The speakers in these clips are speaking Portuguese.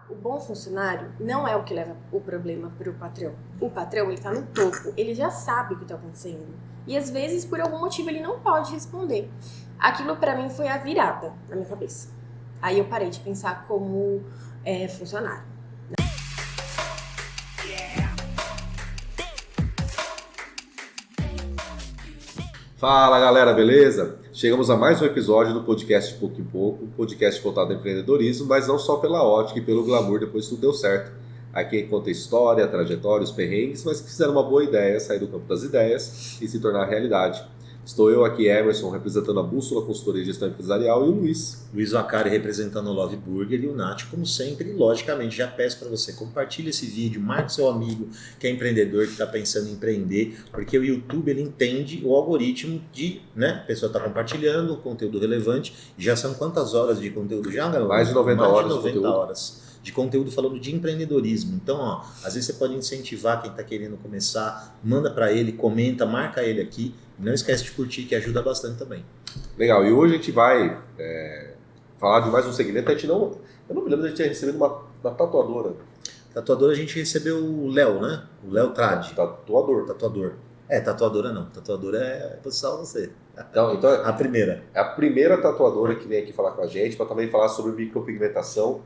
O bom funcionário não é o que leva o problema para o patrão. O patrão, ele tá no topo, ele já sabe o que tá acontecendo. E às vezes, por algum motivo, ele não pode responder. Aquilo para mim foi a virada na minha cabeça. Aí eu parei de pensar como funcionário. Fala galera, beleza? Chegamos a mais um episódio do podcast de Pouco em Pouco, podcast voltado ao empreendedorismo, mas não só pela ótica e pelo glamour, depois tudo deu certo. Aqui conta história, trajetória, os perrengues, mas que fizeram uma boa ideia, sair do campo das ideias e se tornar realidade. Estou eu aqui, Emerson, representando a Bússola Consultoria de Gestão Empresarial, e o Luiz Vacari representando o Love Burger, e o Nath, como sempre, logicamente, já peço para você, compartilhe esse vídeo, marque seu amigo que é empreendedor, que está pensando em empreender, porque o YouTube ele entende o algoritmo de, né, a pessoa está compartilhando o conteúdo relevante. Já são quantas horas de conteúdo já, galera? Mais de 90 horas de conteúdo. De conteúdo falando de empreendedorismo. Então, ó, às vezes você pode incentivar quem está querendo começar, manda para ele, comenta, marca ele aqui. Não esquece de curtir, que ajuda bastante também. Legal, e hoje a gente vai falar de mais um segmento. Eu não me lembro de a gente ter recebido uma tatuadora. Tatuadora a gente recebeu o Léo, né? O Léo Tradi. Tatuador. Tatuadora não. Tatuadora é posição você. Então, a primeira. É a primeira tatuadora que vem aqui falar com a gente, para também falar sobre micropigmentação.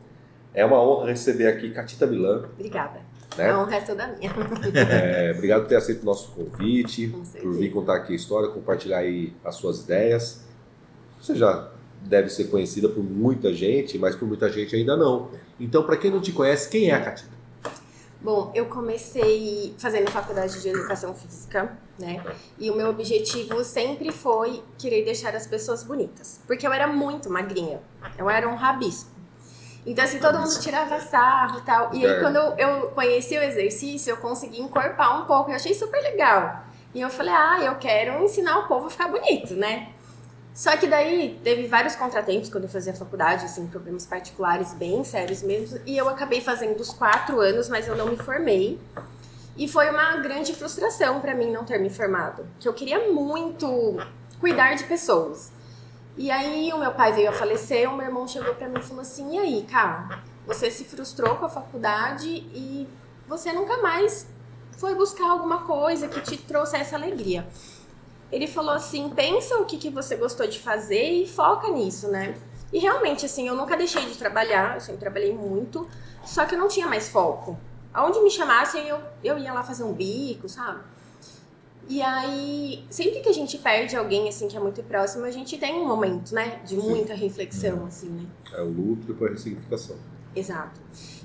É uma honra receber aqui Catita Milan. Obrigada. Né? A honra é toda minha. Obrigado por ter aceito o nosso convite, por vir contar aqui a história, compartilhar aí as suas ideias. Você já deve ser conhecida por muita gente, mas por muita gente ainda não. Então, para quem não te conhece, quem é a Catita? Bom, eu comecei fazendo faculdade de Educação Física, né? E o meu objetivo sempre foi querer deixar as pessoas bonitas. Porque eu era muito magrinha. Eu era um rabisco. Então, assim, todo mundo tirava sarro e tal. E aí, quando eu conheci o exercício, eu consegui encorpar um pouco. Eu achei super legal. E eu falei, eu quero ensinar o povo a ficar bonito, né? Só que daí, teve vários contratempos quando eu fazia faculdade, assim, problemas particulares bem sérios mesmo. E eu acabei fazendo os 4 anos, mas eu não me formei. E foi uma grande frustração pra mim não ter me formado. Que eu queria muito cuidar de pessoas. E aí o meu pai veio a falecer, o meu irmão chegou pra mim e falou assim, e aí, cara, você se frustrou com a faculdade e você nunca mais foi buscar alguma coisa que te trouxesse alegria. Ele falou assim, pensa o que você gostou de fazer e foca nisso, né? E realmente, assim, eu nunca deixei de trabalhar, eu sempre trabalhei muito, só que eu não tinha mais foco. Aonde me chamassem, eu ia lá fazer um bico, sabe? E aí, sempre que a gente perde alguém, assim, que é muito próximo, a gente tem um momento, né, de muita reflexão, assim, né? É o luto e depois a ressignificação. Exato.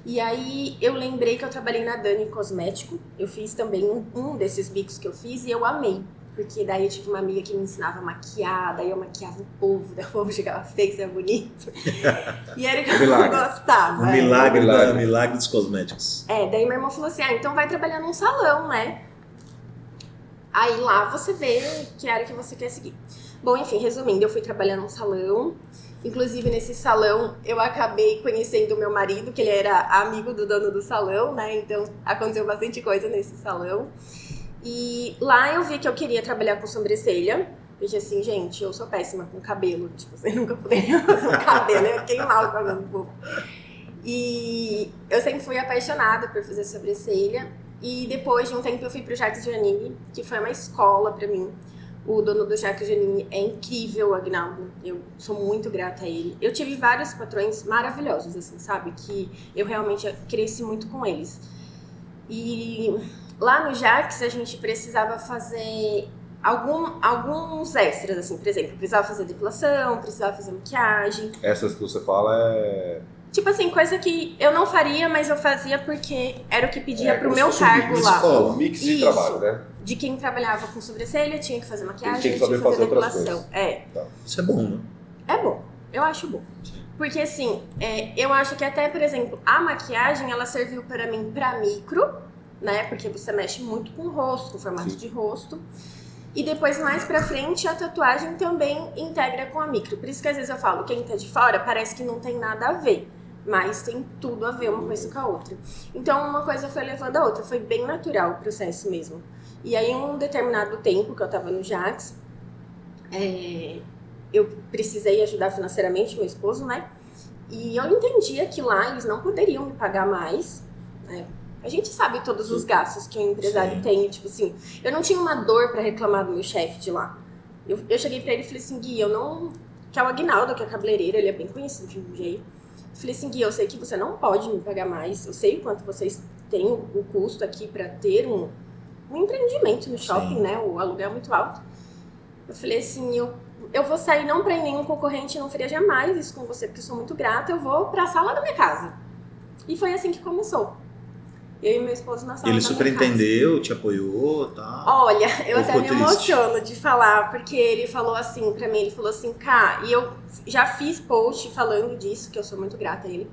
E aí, eu lembrei que eu trabalhei na Dani Cosmético, eu fiz também um desses bicos que eu fiz e eu amei. Porque daí eu tive uma amiga que me ensinava a maquiar, daí eu maquiava o povo, daí o povo chegava feio, era bonito. E era o que eu gostava. O milagre dos cosméticos. Daí meu irmão falou assim, então vai trabalhar num salão, né? Aí lá você vê que área que você quer seguir. Bom, enfim, resumindo, eu fui trabalhar num salão. Inclusive, nesse salão, eu acabei conhecendo o meu marido, que ele era amigo do dono do salão, né? Então, aconteceu bastante coisa nesse salão. E lá eu vi que eu queria trabalhar com sobrancelha. Porque assim, gente, eu sou péssima com cabelo. Tipo, você nunca poderia fazer um cabelo, eu queimava o cabelo um pouco. E eu sempre fui apaixonada por fazer sobrancelha. E depois de um tempo eu fui pro Jacques Giannini, que foi uma escola pra mim. O dono do Jacques Giannini é incrível, Agnaldo. Eu sou muito grata a ele. Eu tive vários patrões maravilhosos, assim, sabe? Que eu realmente cresci muito com eles. E lá no Jacques a gente precisava fazer alguns extras, assim. Por exemplo, precisava fazer depilação, precisava fazer maquiagem. Essas que você fala é... Tipo assim, coisa que eu não faria, mas eu fazia porque era o que pedia pro meu cargo lá. Um mix de trabalho, né? De quem trabalhava com sobrancelha, tinha que fazer maquiagem, tinha que saber fazer outras depilação. Coisas. Tá. Isso é bom, né? É bom. Eu acho bom. Sim. Porque assim, eu acho que até, por exemplo, a maquiagem, ela serviu para mim pra micro, né? Porque você mexe muito com o rosto, com o formato de rosto. E depois, mais pra frente, a tatuagem também integra com a micro. Por isso que às vezes eu falo, quem tá de fora parece que não tem nada a ver. Mas tem tudo a ver uma coisa com a outra. Então, uma coisa foi levando a outra. Foi bem natural o processo mesmo. E aí, em um determinado tempo que eu tava no Jacques, eu precisei ajudar financeiramente meu esposo, né? E eu entendia que lá eles não poderiam me pagar mais, né? A gente sabe todos os gastos que um empresário tem, tipo assim, eu não tinha uma dor pra reclamar do meu chefe de lá. Eu cheguei pra ele e falei assim, Gui, eu não... Que é o Aguinaldo, que é cabeleireiro, ele é bem conhecido de Jundiaí. Falei assim, Gui, eu sei que você não pode me pagar mais, eu sei o quanto vocês têm o custo aqui pra ter um empreendimento no shopping, né? O aluguel é muito alto. Eu falei assim, eu vou sair não pra ir nenhum concorrente, não faria jamais isso com você, porque eu sou muito grata, eu vou pra sala da minha casa. E foi assim que começou. Eu e meu esposo na sala da minha casa. Ele super entendeu, te apoiou, tá? Olha, eu Ou até ficou me triste? emociono de falar, porque ele falou assim pra mim, ele falou assim, Cá, e eu já fiz post falando disso, que eu sou muito grata a ele.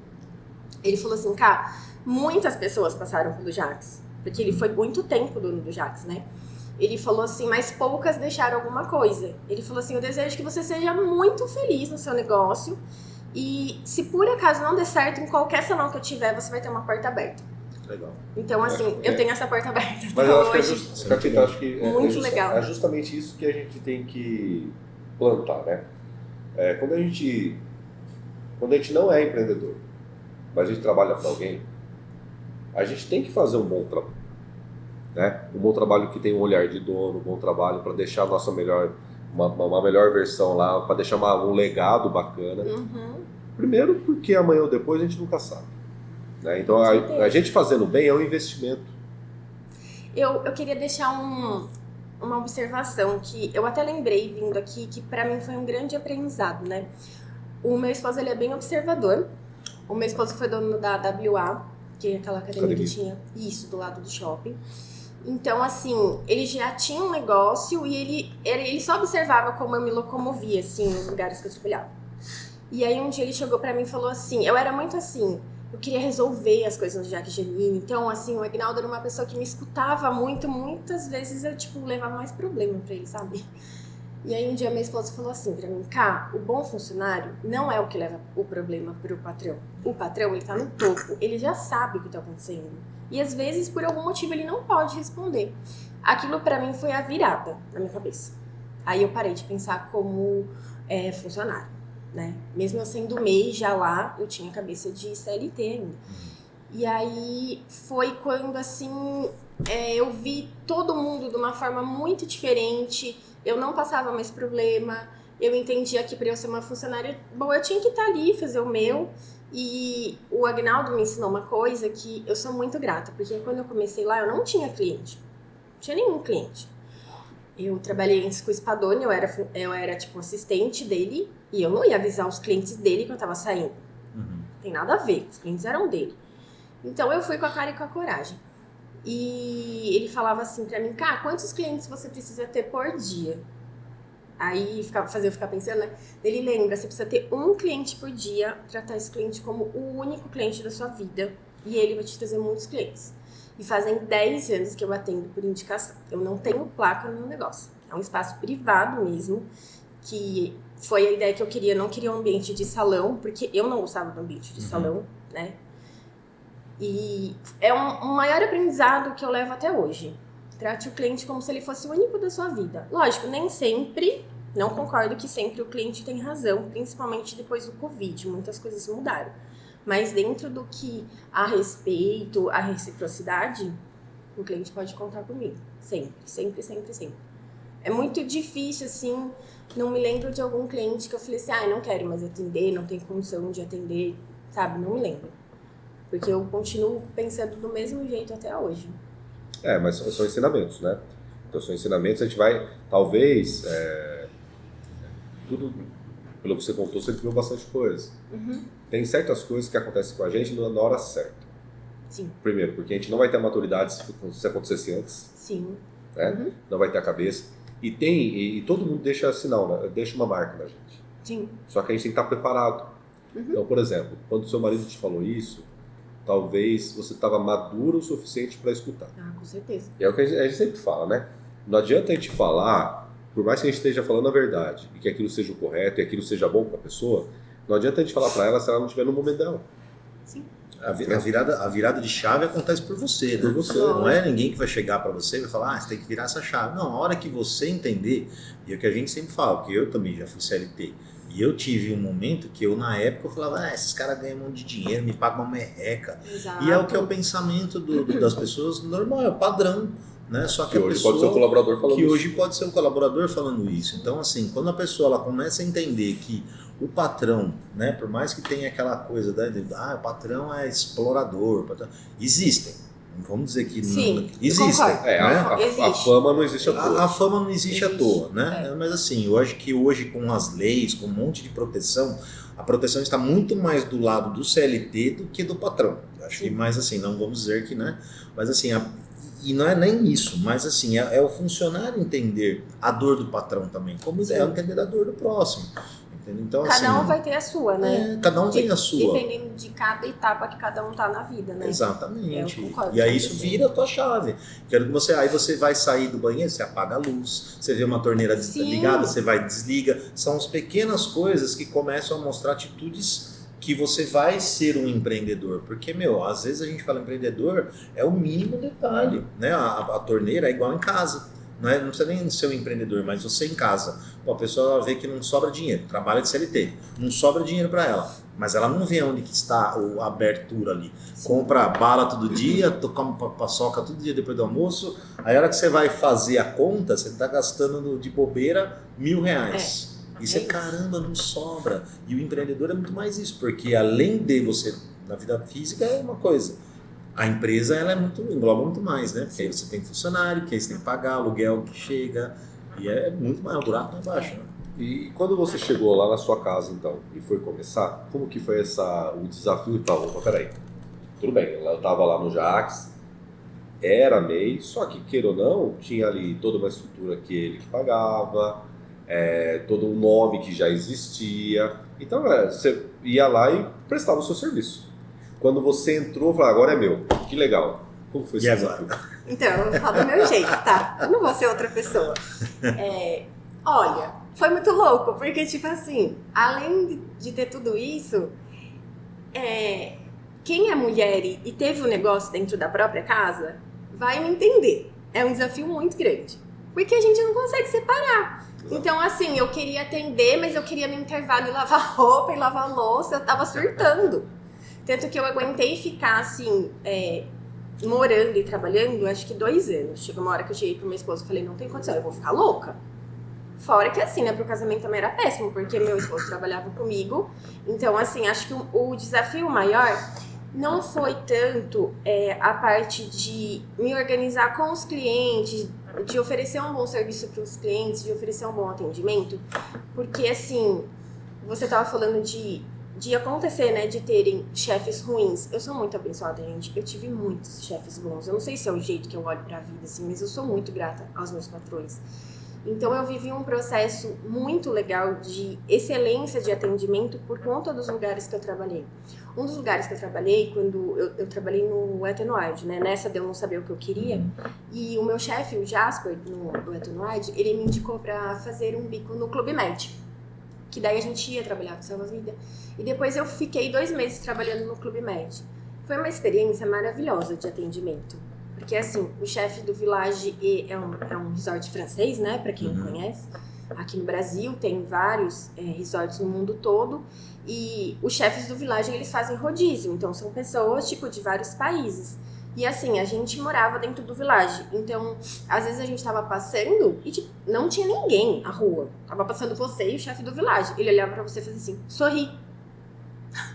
Ele falou assim, Cá, muitas pessoas passaram pelo Jax, porque ele foi muito tempo dono do Jax, né? Ele falou assim, mas poucas deixaram alguma coisa. Ele falou assim, eu desejo que você seja muito feliz no seu negócio e se por acaso não der certo, em qualquer salão que eu tiver, você vai ter uma porta aberta. Legal. Então, assim, eu tenho essa porta aberta Mas até eu acho que hoje. Catita, acho que Muito legal. É justamente isso que a gente tem que plantar, né? Quando a gente não é empreendedor, mas a gente trabalha para alguém, a gente tem que fazer um bom trabalho, né? Um bom trabalho que tem um olhar de dono, um bom trabalho para deixar a nossa uma melhor versão lá, para deixar um legado bacana. Uhum. Primeiro porque amanhã ou depois a gente nunca sabe, né? Então a gente fazendo bem é um investimento. Eu queria deixar uma observação que eu até lembrei vindo aqui, que pra mim foi um grande aprendizado, né? O meu esposo, ele é bem observador. O meu esposo foi dono da WA, que é aquela academia que tinha isso do lado do shopping. Então, assim, ele já tinha um negócio e ele só observava como eu me locomovia, assim, nos lugares que eu trabalhava. E aí um dia ele chegou pra mim e falou assim, eu era muito assim, eu queria resolver as coisas no Jack Janine. Então, assim, o Aguinaldo era uma pessoa que me escutava muito, muitas vezes eu, tipo, levava mais problema pra ele, sabe? E aí um dia minha esposa falou assim pra mim, Cá, o bom funcionário não é o que leva o problema pro patrão. O patrão, ele tá no topo, ele já sabe o que tá acontecendo. E às vezes, por algum motivo, ele não pode responder. Aquilo pra mim foi a virada na minha cabeça. Aí eu parei de pensar como funcionário, né? Mesmo eu sendo MEI já lá, eu tinha cabeça de CLT ainda. E aí foi quando, assim, eu vi todo mundo de uma forma muito diferente. Eu não passava mais problema. Eu entendia que para eu ser uma funcionária boa, eu tinha que estar ali, fazer o meu. E o Aguinaldo me ensinou uma coisa que eu sou muito grata, porque quando eu comecei lá, eu não tinha cliente. Não tinha nenhum cliente. Eu trabalhei antes com o Spadoni, eu era tipo assistente dele, e eu não ia avisar os clientes dele que eu tava saindo. Uhum. Tem nada a ver, os clientes eram dele. Então eu fui com a cara e com a coragem. E ele falava assim pra mim, Cá, quantos clientes você precisa ter por dia? Aí fazia eu ficar pensando, né? Ele lembra, você precisa ter um cliente por dia, tratar esse cliente como o único cliente da sua vida. E ele vai te trazer muitos clientes. E fazem 10 anos que eu atendo por indicação. Eu não tenho placa no meu negócio. É um espaço privado mesmo, que foi a ideia que eu queria. Eu não queria um ambiente de salão, porque eu não gostava do ambiente de salão, né? E é um maior aprendizado que eu levo até hoje. Trate o cliente como se ele fosse o único da sua vida. Lógico, nem sempre, não concordo que sempre o cliente tem razão, principalmente depois do Covid, muitas coisas mudaram. Mas dentro do que a respeito, a reciprocidade, o cliente pode contar comigo. Sempre, sempre, sempre, sempre. É muito difícil, assim, não me lembro de algum cliente que eu falei assim, eu não quero mais atender, não tenho condição de atender, sabe? Não me lembro. Porque eu continuo pensando do mesmo jeito até hoje. Mas são ensinamentos, né? Então são ensinamentos, a gente vai, talvez, tudo, pelo que você contou, você viu bastante coisa. Uhum. Tem certas coisas que acontecem com a gente na hora certa. Sim. Primeiro, porque a gente não vai ter a maturidade se acontecesse antes. Sim. Né? Uhum. Não vai ter a cabeça. E todo mundo deixa sinal, né? Deixa uma marca na gente. Sim. Só que a gente tem que estar preparado. Uhum. Então, por exemplo, quando o seu marido te falou isso, talvez você estava maduro o suficiente para escutar. Com certeza. E é o que a gente sempre fala, né? Não adianta a gente falar, por mais que a gente esteja falando a verdade, e que aquilo seja o correto, e aquilo seja bom para a pessoa, não adianta a gente falar para ela se ela não estiver no momento dela. Sim. A virada de chave acontece por você, né? Por você. Não é ninguém que vai chegar para você e vai falar, você tem que virar essa chave. Não, a hora que você entender, e é o que a gente sempre fala, porque eu também já fui CLT, E eu tive um momento que eu, na época, eu falava, esses caras ganham um monte de dinheiro, me pagam uma merreca. Exato. E é o que é o pensamento das pessoas normal, é o padrão. Né? Só que a hoje pessoa, pode ser o colaborador falando que isso. hoje pode ser o colaborador falando isso. Então, assim, quando a pessoa ela começa a entender que o patrão, né, por mais que tenha aquela coisa o patrão é explorador, existem. Vamos dizer que Sim, existem. concordo. A fama não existe à toa. A fama não existe à toa, né? Mas assim, eu acho que hoje com as leis, com um monte de proteção, a proteção está muito mais do lado do CLT do que do patrão. Eu acho que mais assim, não vamos dizer que, né? Mas assim, e não é nem isso, mas assim, é o funcionário entender a dor do patrão também, como é entender a dor do próximo. Entendeu? Então, cada assim, um vai ter a sua, né? Cada um tem a sua. Dependendo de cada etapa que cada um tá na vida, né? Exatamente. Eu concordo E aí com isso você. vira a tua chave. Quero que você, aí você vai sair do banheiro, você apaga a luz, você vê uma torneira ligada, você vai e desliga. São as pequenas coisas que começam a mostrar atitudes que você vai ser um empreendedor. Porque, às vezes a gente fala empreendedor, é o mínimo detalhe, né? A torneira é igual em casa. Não precisa nem ser um empreendedor, mas você em casa. Pô, a pessoa vê que não sobra dinheiro, trabalha de CLT, não sobra dinheiro para ela. Mas ela não vê onde que está a abertura ali. Sim. Compra bala todo dia, come paçoca todo dia depois do almoço. Aí a hora que você vai fazer a conta, você está gastando de bobeira R$1.000. E você, caramba, não sobra. E o empreendedor é muito mais isso, porque além de você, na vida física é uma coisa. A empresa ela engloba muito mais, né? Porque aí você tem funcionário, que aí você tem que pagar, aluguel que chega, e é muito mais, o buraco mais baixo. Né? E quando você chegou lá na sua casa, então, e foi começar, como que foi o desafio e tal? Peraí, tudo bem, ela estava lá no Jax, era MEI, só que, queira ou não, tinha ali toda uma estrutura que ele que pagava, todo um nome que já existia. Então, você ia lá e prestava o seu serviço. Quando você entrou, falou, agora é meu. Que legal. Como foi esse desafio? Então, eu vou falar do meu jeito, tá? Eu não vou ser outra pessoa. Olha, foi muito louco, porque, tipo assim, além de ter tudo isso, quem é mulher e teve um negócio dentro da própria casa, vai me entender. É um desafio muito grande. Porque a gente não consegue separar. Então, assim, eu queria atender, mas eu queria no intervalo ir lavar roupa e lavar louça, eu tava surtando. Tanto que eu aguentei ficar, assim, morando e trabalhando, acho que 2 anos. Chegou uma hora que eu cheguei pro meu esposo e falei, não tem condição, eu vou ficar louca. Fora que, assim, né, pro casamento também era péssimo, porque meu esposo trabalhava comigo. Então, assim, acho que o desafio maior não foi tanto a parte de me organizar com os clientes, de oferecer um bom serviço para os clientes, de oferecer um bom atendimento. Porque, assim, você tava falando de acontecer, né, de terem chefes ruins. Eu sou muito abençoada, gente. Eu tive muitos chefes bons. Eu não sei se é o jeito que eu olho pra vida, assim, mas eu sou muito grata aos meus patrões. Então, eu vivi um processo muito legal de excelência de atendimento por conta dos lugares que eu trabalhei. Um dos lugares que eu trabalhei, quando eu trabalhei no Etanoide, né, nessa de eu não saber o que eu queria, e o meu chefe, o Jasper, do Etanoide, ele me indicou pra fazer um bico no Clube Med. Que daí a gente ia trabalhar com Salva Vida. E depois eu fiquei 2 meses trabalhando no Clube Med. Foi uma experiência maravilhosa de atendimento. Porque, assim, o chefe do Village é um resort francês, né? Pra quem não conhece. Aqui no Brasil tem vários resorts no mundo todo. E os chefes do Village, eles fazem rodízio. Então, são pessoas, tipo, de vários países. E assim, a gente morava dentro do Village. Então, às vezes a gente tava passando e tipo, não tinha ninguém na rua. Tava passando você e o chefe do Village. Ele olhava pra você e fazia assim, sorri.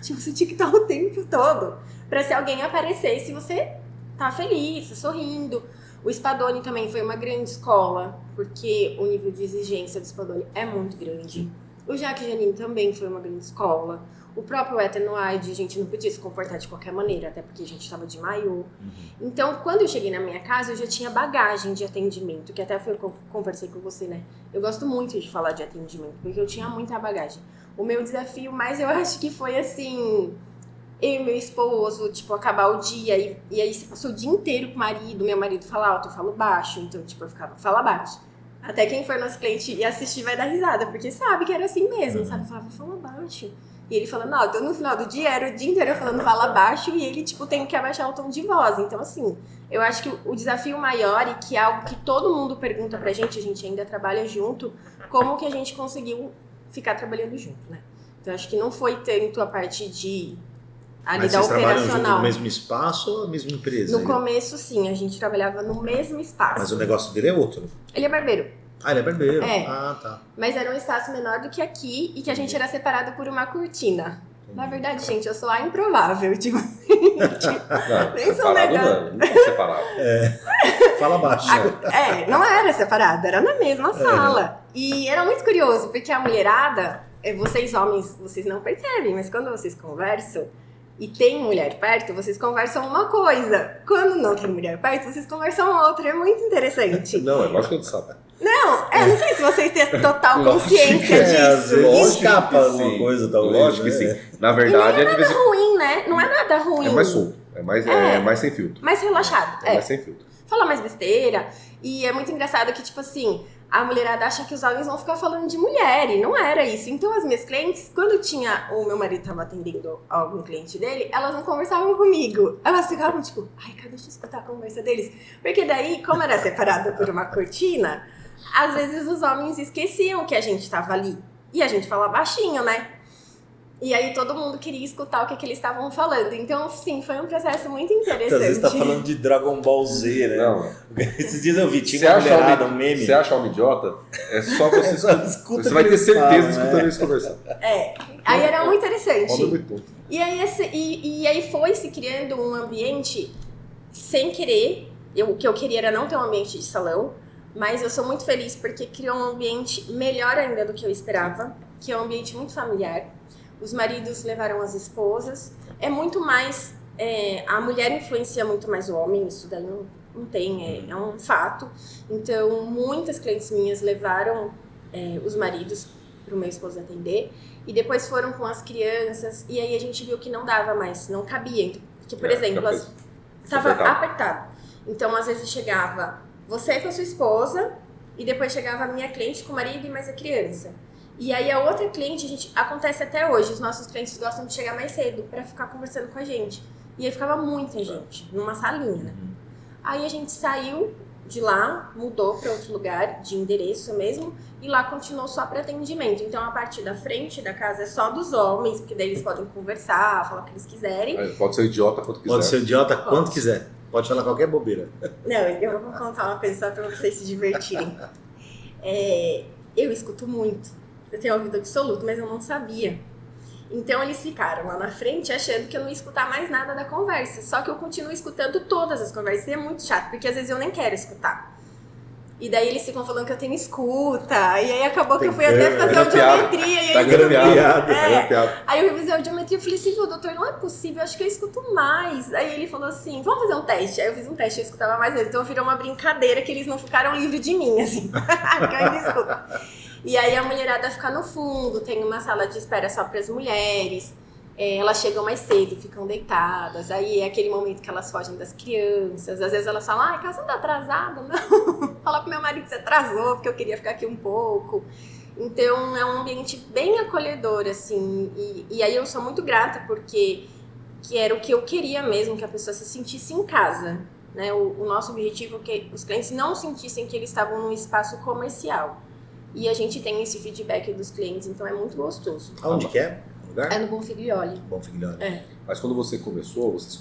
Tipo, você tinha que estar o tempo todo. Pra se alguém aparecesse, você tá feliz, tá sorrindo. O Spadoni também foi uma grande escola, porque o nível de exigência do Spadoni é muito grande. O Jacques Janine também foi uma grande escola. O próprio Etanoide, a gente não podia se comportar de qualquer maneira, até porque a gente estava de maiô. Então, quando eu cheguei na minha casa, eu já tinha bagagem de atendimento, que até foi o que eu conversei com você, né? Eu gosto muito de falar de atendimento, porque eu tinha muita bagagem. O meu desafio, mas eu acho que foi assim, eu e meu esposo, tipo, acabar o dia, e aí você passou o dia inteiro com o marido, meu marido fala alto, eu falo baixo, então, tipo, eu ficava, fala baixo. Até quem for nosso cliente e assistir vai dar risada, porque sabe que era assim mesmo, sabe? Eu falava, fala baixo. E ele falando, não, então no final do dia era o dia inteiro eu falando fala baixo e ele, tipo, tem que abaixar o tom de voz. Então, assim, eu acho que o desafio maior e que é algo que todo mundo pergunta pra gente, a gente ainda trabalha junto, como que a gente conseguiu ficar trabalhando junto, né? Então acho que não foi tanto a parte de ali Mas da vocês trabalham junto operacional. no mesmo espaço ou a mesma empresa? No começo, sim, a gente trabalhava no mesmo espaço. Mas o negócio dele é outro. Ele é barbeiro. Ah, ele é barbeiro. É. Ah, tá. Mas era um espaço menor do que aqui e que a gente era separado por uma cortina. Na verdade, gente, eu sou a improvável. Tipo, Não, nem sou separado legal. não é separado. Fala baixo. Não era separado, era na mesma sala. E era muito curioso, porque a mulherada, vocês homens, vocês não percebem, mas quando vocês conversam e tem mulher perto, vocês conversam uma coisa. Quando não tem mulher perto, vocês conversam outra. É muito interessante. Não, é lógico que a gente sabe. Não sei se vocês têm total Lógico consciência que é, às disso. vezes Lógico escapa que alguma sim. coisa, talvez. Lógico que né? sim. Na verdade, é de vez em quando. Ruim, né? Não é nada ruim. É mais solto. É mais sem filtro. Mais relaxado. É mais sem filtro. Fala mais besteira. E é muito engraçado que, tipo assim, a mulherada acha que os homens vão ficar falando de mulher. E não era isso. Então, as minhas clientes, quando o meu marido tava atendendo algum cliente dele, elas não conversavam comigo. Elas ficavam tipo, ai, cara, deixa eu escutar a conversa deles. Porque daí, como era separado por uma cortina, às vezes os homens esqueciam que a gente tava ali. E a gente fala baixinho, né? E aí todo mundo queria escutar o que eles estavam falando. Então, sim, foi um processo muito interessante. Às vezes tá falando de Dragon Ball Z, né? Não. Esses dias eu vi, Você tinha uma acha mulherada, um meme. Você acha homem idiota? É só você Só escuta Você o vai que ter eles certeza falam, escutando né? eles conversar. Aí era muito Homem é interessante. muito tonto. E aí foi se criando um ambiente sem querer. O que eu queria era não ter um ambiente de salão, mas eu sou muito feliz porque criou um ambiente melhor ainda do que eu esperava, que é um ambiente muito familiar. Os maridos levaram as esposas. É muito mais... a mulher influencia muito mais o homem, isso daí não tem, é um fato. Então, muitas clientes minhas levaram os maridos para o meu esposo atender. E depois foram com as crianças. E aí a gente viu que não dava mais, não cabia. Porque, por exemplo, estava apertado. Então, às vezes chegava você com a sua esposa e depois chegava a minha cliente com o marido e mais a criança. E aí a outra cliente, acontece até hoje, os nossos clientes gostam de chegar mais cedo para ficar conversando com a gente. E aí ficava muita gente, numa salinha, né? Aí a gente saiu de lá, mudou para outro lugar, de endereço mesmo, e lá continuou só para atendimento. Então a parte da frente da casa é só dos homens, porque daí eles podem conversar, falar o que eles quiserem. Pode ser idiota quanto quiser. Pode ser idiota quanto quiser. Pode falar qualquer bobeira. Não, eu vou contar uma coisa só para vocês se divertirem. Eu escuto muito. Eu tenho ouvido absoluto, mas eu não sabia. Então eles ficaram lá na frente achando que eu não ia escutar mais nada da conversa. Só que eu continuo escutando todas as conversas. E é muito chato, porque às vezes eu nem quero escutar. E daí eles ficam falando que eu tenho escuta. E aí acabou que eu fui até fazer audiometria. E Tá aí grampeado. Aí eu fui fazer audiometria e falei assim, doutor, não é possível, acho que eu escuto mais. Aí ele falou assim, vamos fazer um teste. Aí eu fiz um teste, eu escutava mais mesmo. Então virou uma brincadeira que eles não ficaram livres de mim, assim. Porque eu ainda escuto. E aí a mulherada fica no fundo, tem uma sala de espera só para as mulheres. Elas chegam mais cedo, ficam deitadas. Aí é aquele momento que elas fogem das crianças. Às vezes elas falam, ai, casa tá atrasada. Não, fala pro meu marido que você atrasou, porque eu queria ficar aqui um pouco. Então é um ambiente bem acolhedor, assim. E aí eu sou muito grata, porque que era o que eu queria mesmo, que a pessoa se sentisse em casa. Né? O nosso objetivo é que os clientes não sentissem que eles estavam num espaço comercial. E a gente tem esse feedback dos clientes, então é muito gostoso. Aonde que é? Lugar? É no Bonfiglioli. Bonfiglioli. Mas quando você começou, vocês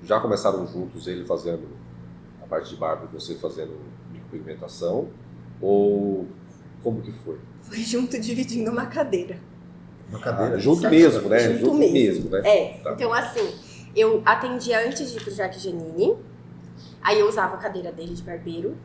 já começaram juntos, ele fazendo a parte de barba e você fazendo micropigmentação? Ou como que foi? Foi junto, dividindo uma cadeira. Uma cadeira. Junto mesmo, né? Junto mesmo, né? Tá. Então assim, eu atendia antes de ir pro Jaque Giannini, aí eu usava a cadeira dele de barbeiro,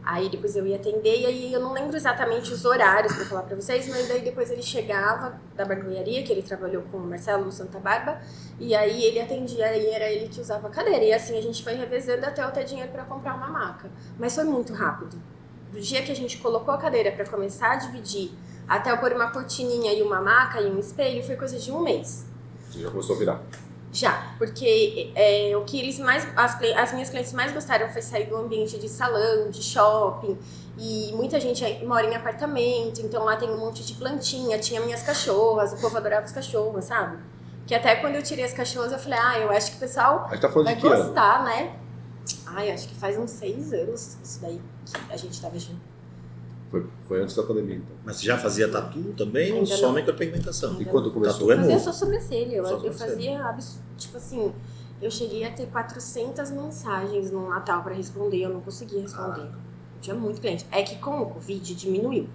aí depois eu ia atender, e aí eu não lembro exatamente os horários pra falar pra vocês, mas daí depois ele chegava da barbearia, que ele trabalhou com o Marcelo Santa Barba, e aí ele atendia, aí era ele que usava a cadeira, e assim a gente foi revezando até eu ter dinheiro pra comprar uma maca. Mas foi muito rápido. Do dia que a gente colocou a cadeira pra começar a dividir, até eu pôr uma cortininha e uma maca e um espelho, foi coisa de 1 mês. Você já começou a virar? Já, porque o que eles mais, as minhas clientes mais gostaram foi sair do ambiente de salão, de shopping, e muita gente mora em apartamento, então lá tem um monte de plantinha, tinha minhas cachorras, o povo adorava os cachorros, sabe? Que até quando eu tirei as cachorras eu falei, eu acho que o pessoal A gente tá falando vai de que ano? gostar, né? Acho que faz uns 6 anos isso daí que a gente tava junto. Foi antes da pandemia, então. Mas você já fazia tatu também ou Ainda só não. micropigmentação? Ainda E quando começou? Tatu é Fazia novo. só sobrancelha. Eu Só fazia, tipo assim, eu cheguei a ter 400 mensagens no Natal pra responder, eu não conseguia responder. Tinha muito cliente. É que com o Covid diminuiu.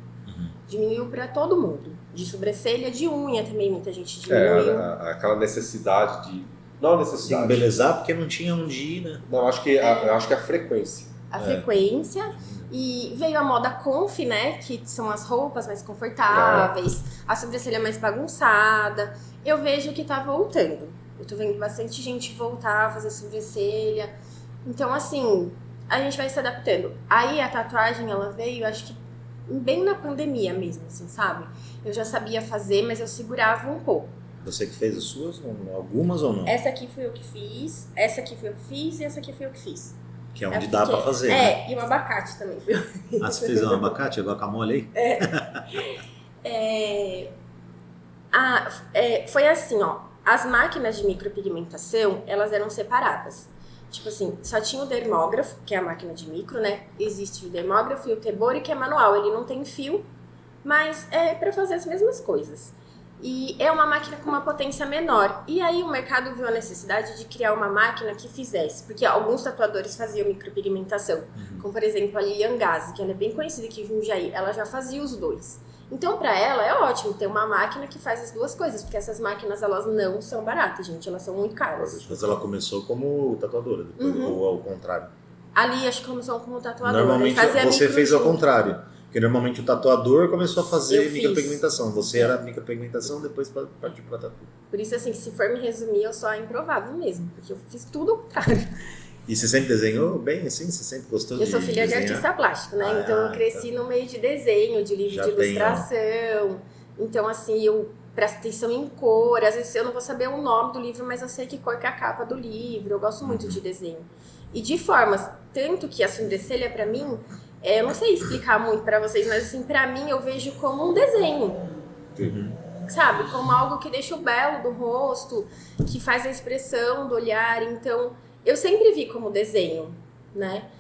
Diminuiu pra todo mundo. De sobrancelha, de unha também, muita gente diminuiu. Aquela necessidade de... Não a Sim, necessidade. embelezar porque não tinha onde ir, né? Não, eu acho que a frequência. A frequência. E veio a moda conf, né? Que são as roupas mais confortáveis, a sobrancelha mais bagunçada. Eu vejo que tá voltando. Eu tô vendo bastante gente voltar a fazer sobrancelha. Então, assim, a gente vai se adaptando. Aí a tatuagem, ela veio, acho que bem na pandemia mesmo, assim, sabe? Eu já sabia fazer, mas eu segurava um pouco. Você que fez as suas? Algumas ou não? Essa aqui fui eu que fiz, essa aqui fui eu que fiz e essa aqui fui eu que fiz. Que é onde dá pra fazer, né? É, e o abacate também fui eu que fiz. Ah, você fez um abacate, guacamole aí? Foi assim, ó. As máquinas de micropigmentação, elas eram separadas. Tipo assim, só tinha o dermógrafo, que é a máquina de micro, né? Existe o dermógrafo e o Tebori, que é manual. Ele não tem fio, mas é pra fazer as mesmas coisas. E é uma máquina com uma potência menor. E aí o mercado viu a necessidade de criar uma máquina que fizesse. Porque alguns tatuadores faziam micropigmentação. Como, por exemplo, a Lilian Gazzi, que ela é bem conhecida aqui em Jundiaí. Ela já fazia os dois. Então, pra ela, é ótimo ter uma máquina que faz as duas coisas. Porque essas máquinas, elas não são baratas, gente. Elas são muito caras. Mas ela começou como tatuadora, depois, ou ao contrário? Ali, acho que começou como tatuadora. Normalmente Fazia você micro fez ao junto. contrário. Porque normalmente o tatuador começou a fazer Eu fiz. micropigmentação. Você era micropigmentação, depois partiu pra tatu. Por isso, assim, se for me resumir, eu sou a improvável mesmo. Porque eu fiz tudo ao contrário. E você sempre desenhou bem assim? Você sempre gostou Eu sou filha de desenhar? artista plástico, né? Então eu cresci no meio de desenho, de livro Já de tem, ilustração. Então, assim, eu presto atenção em cor. Às vezes eu não vou saber o nome do livro, mas eu sei que cor que é a capa do livro. Eu gosto muito de desenho. E de formas, tanto que a sobrancelha, pra mim, eu não sei explicar muito pra vocês, mas assim, pra mim eu vejo como um desenho. Sabe? Como algo que deixa o belo do rosto, que faz a expressão do olhar. Então, eu sempre vi como desenho, né?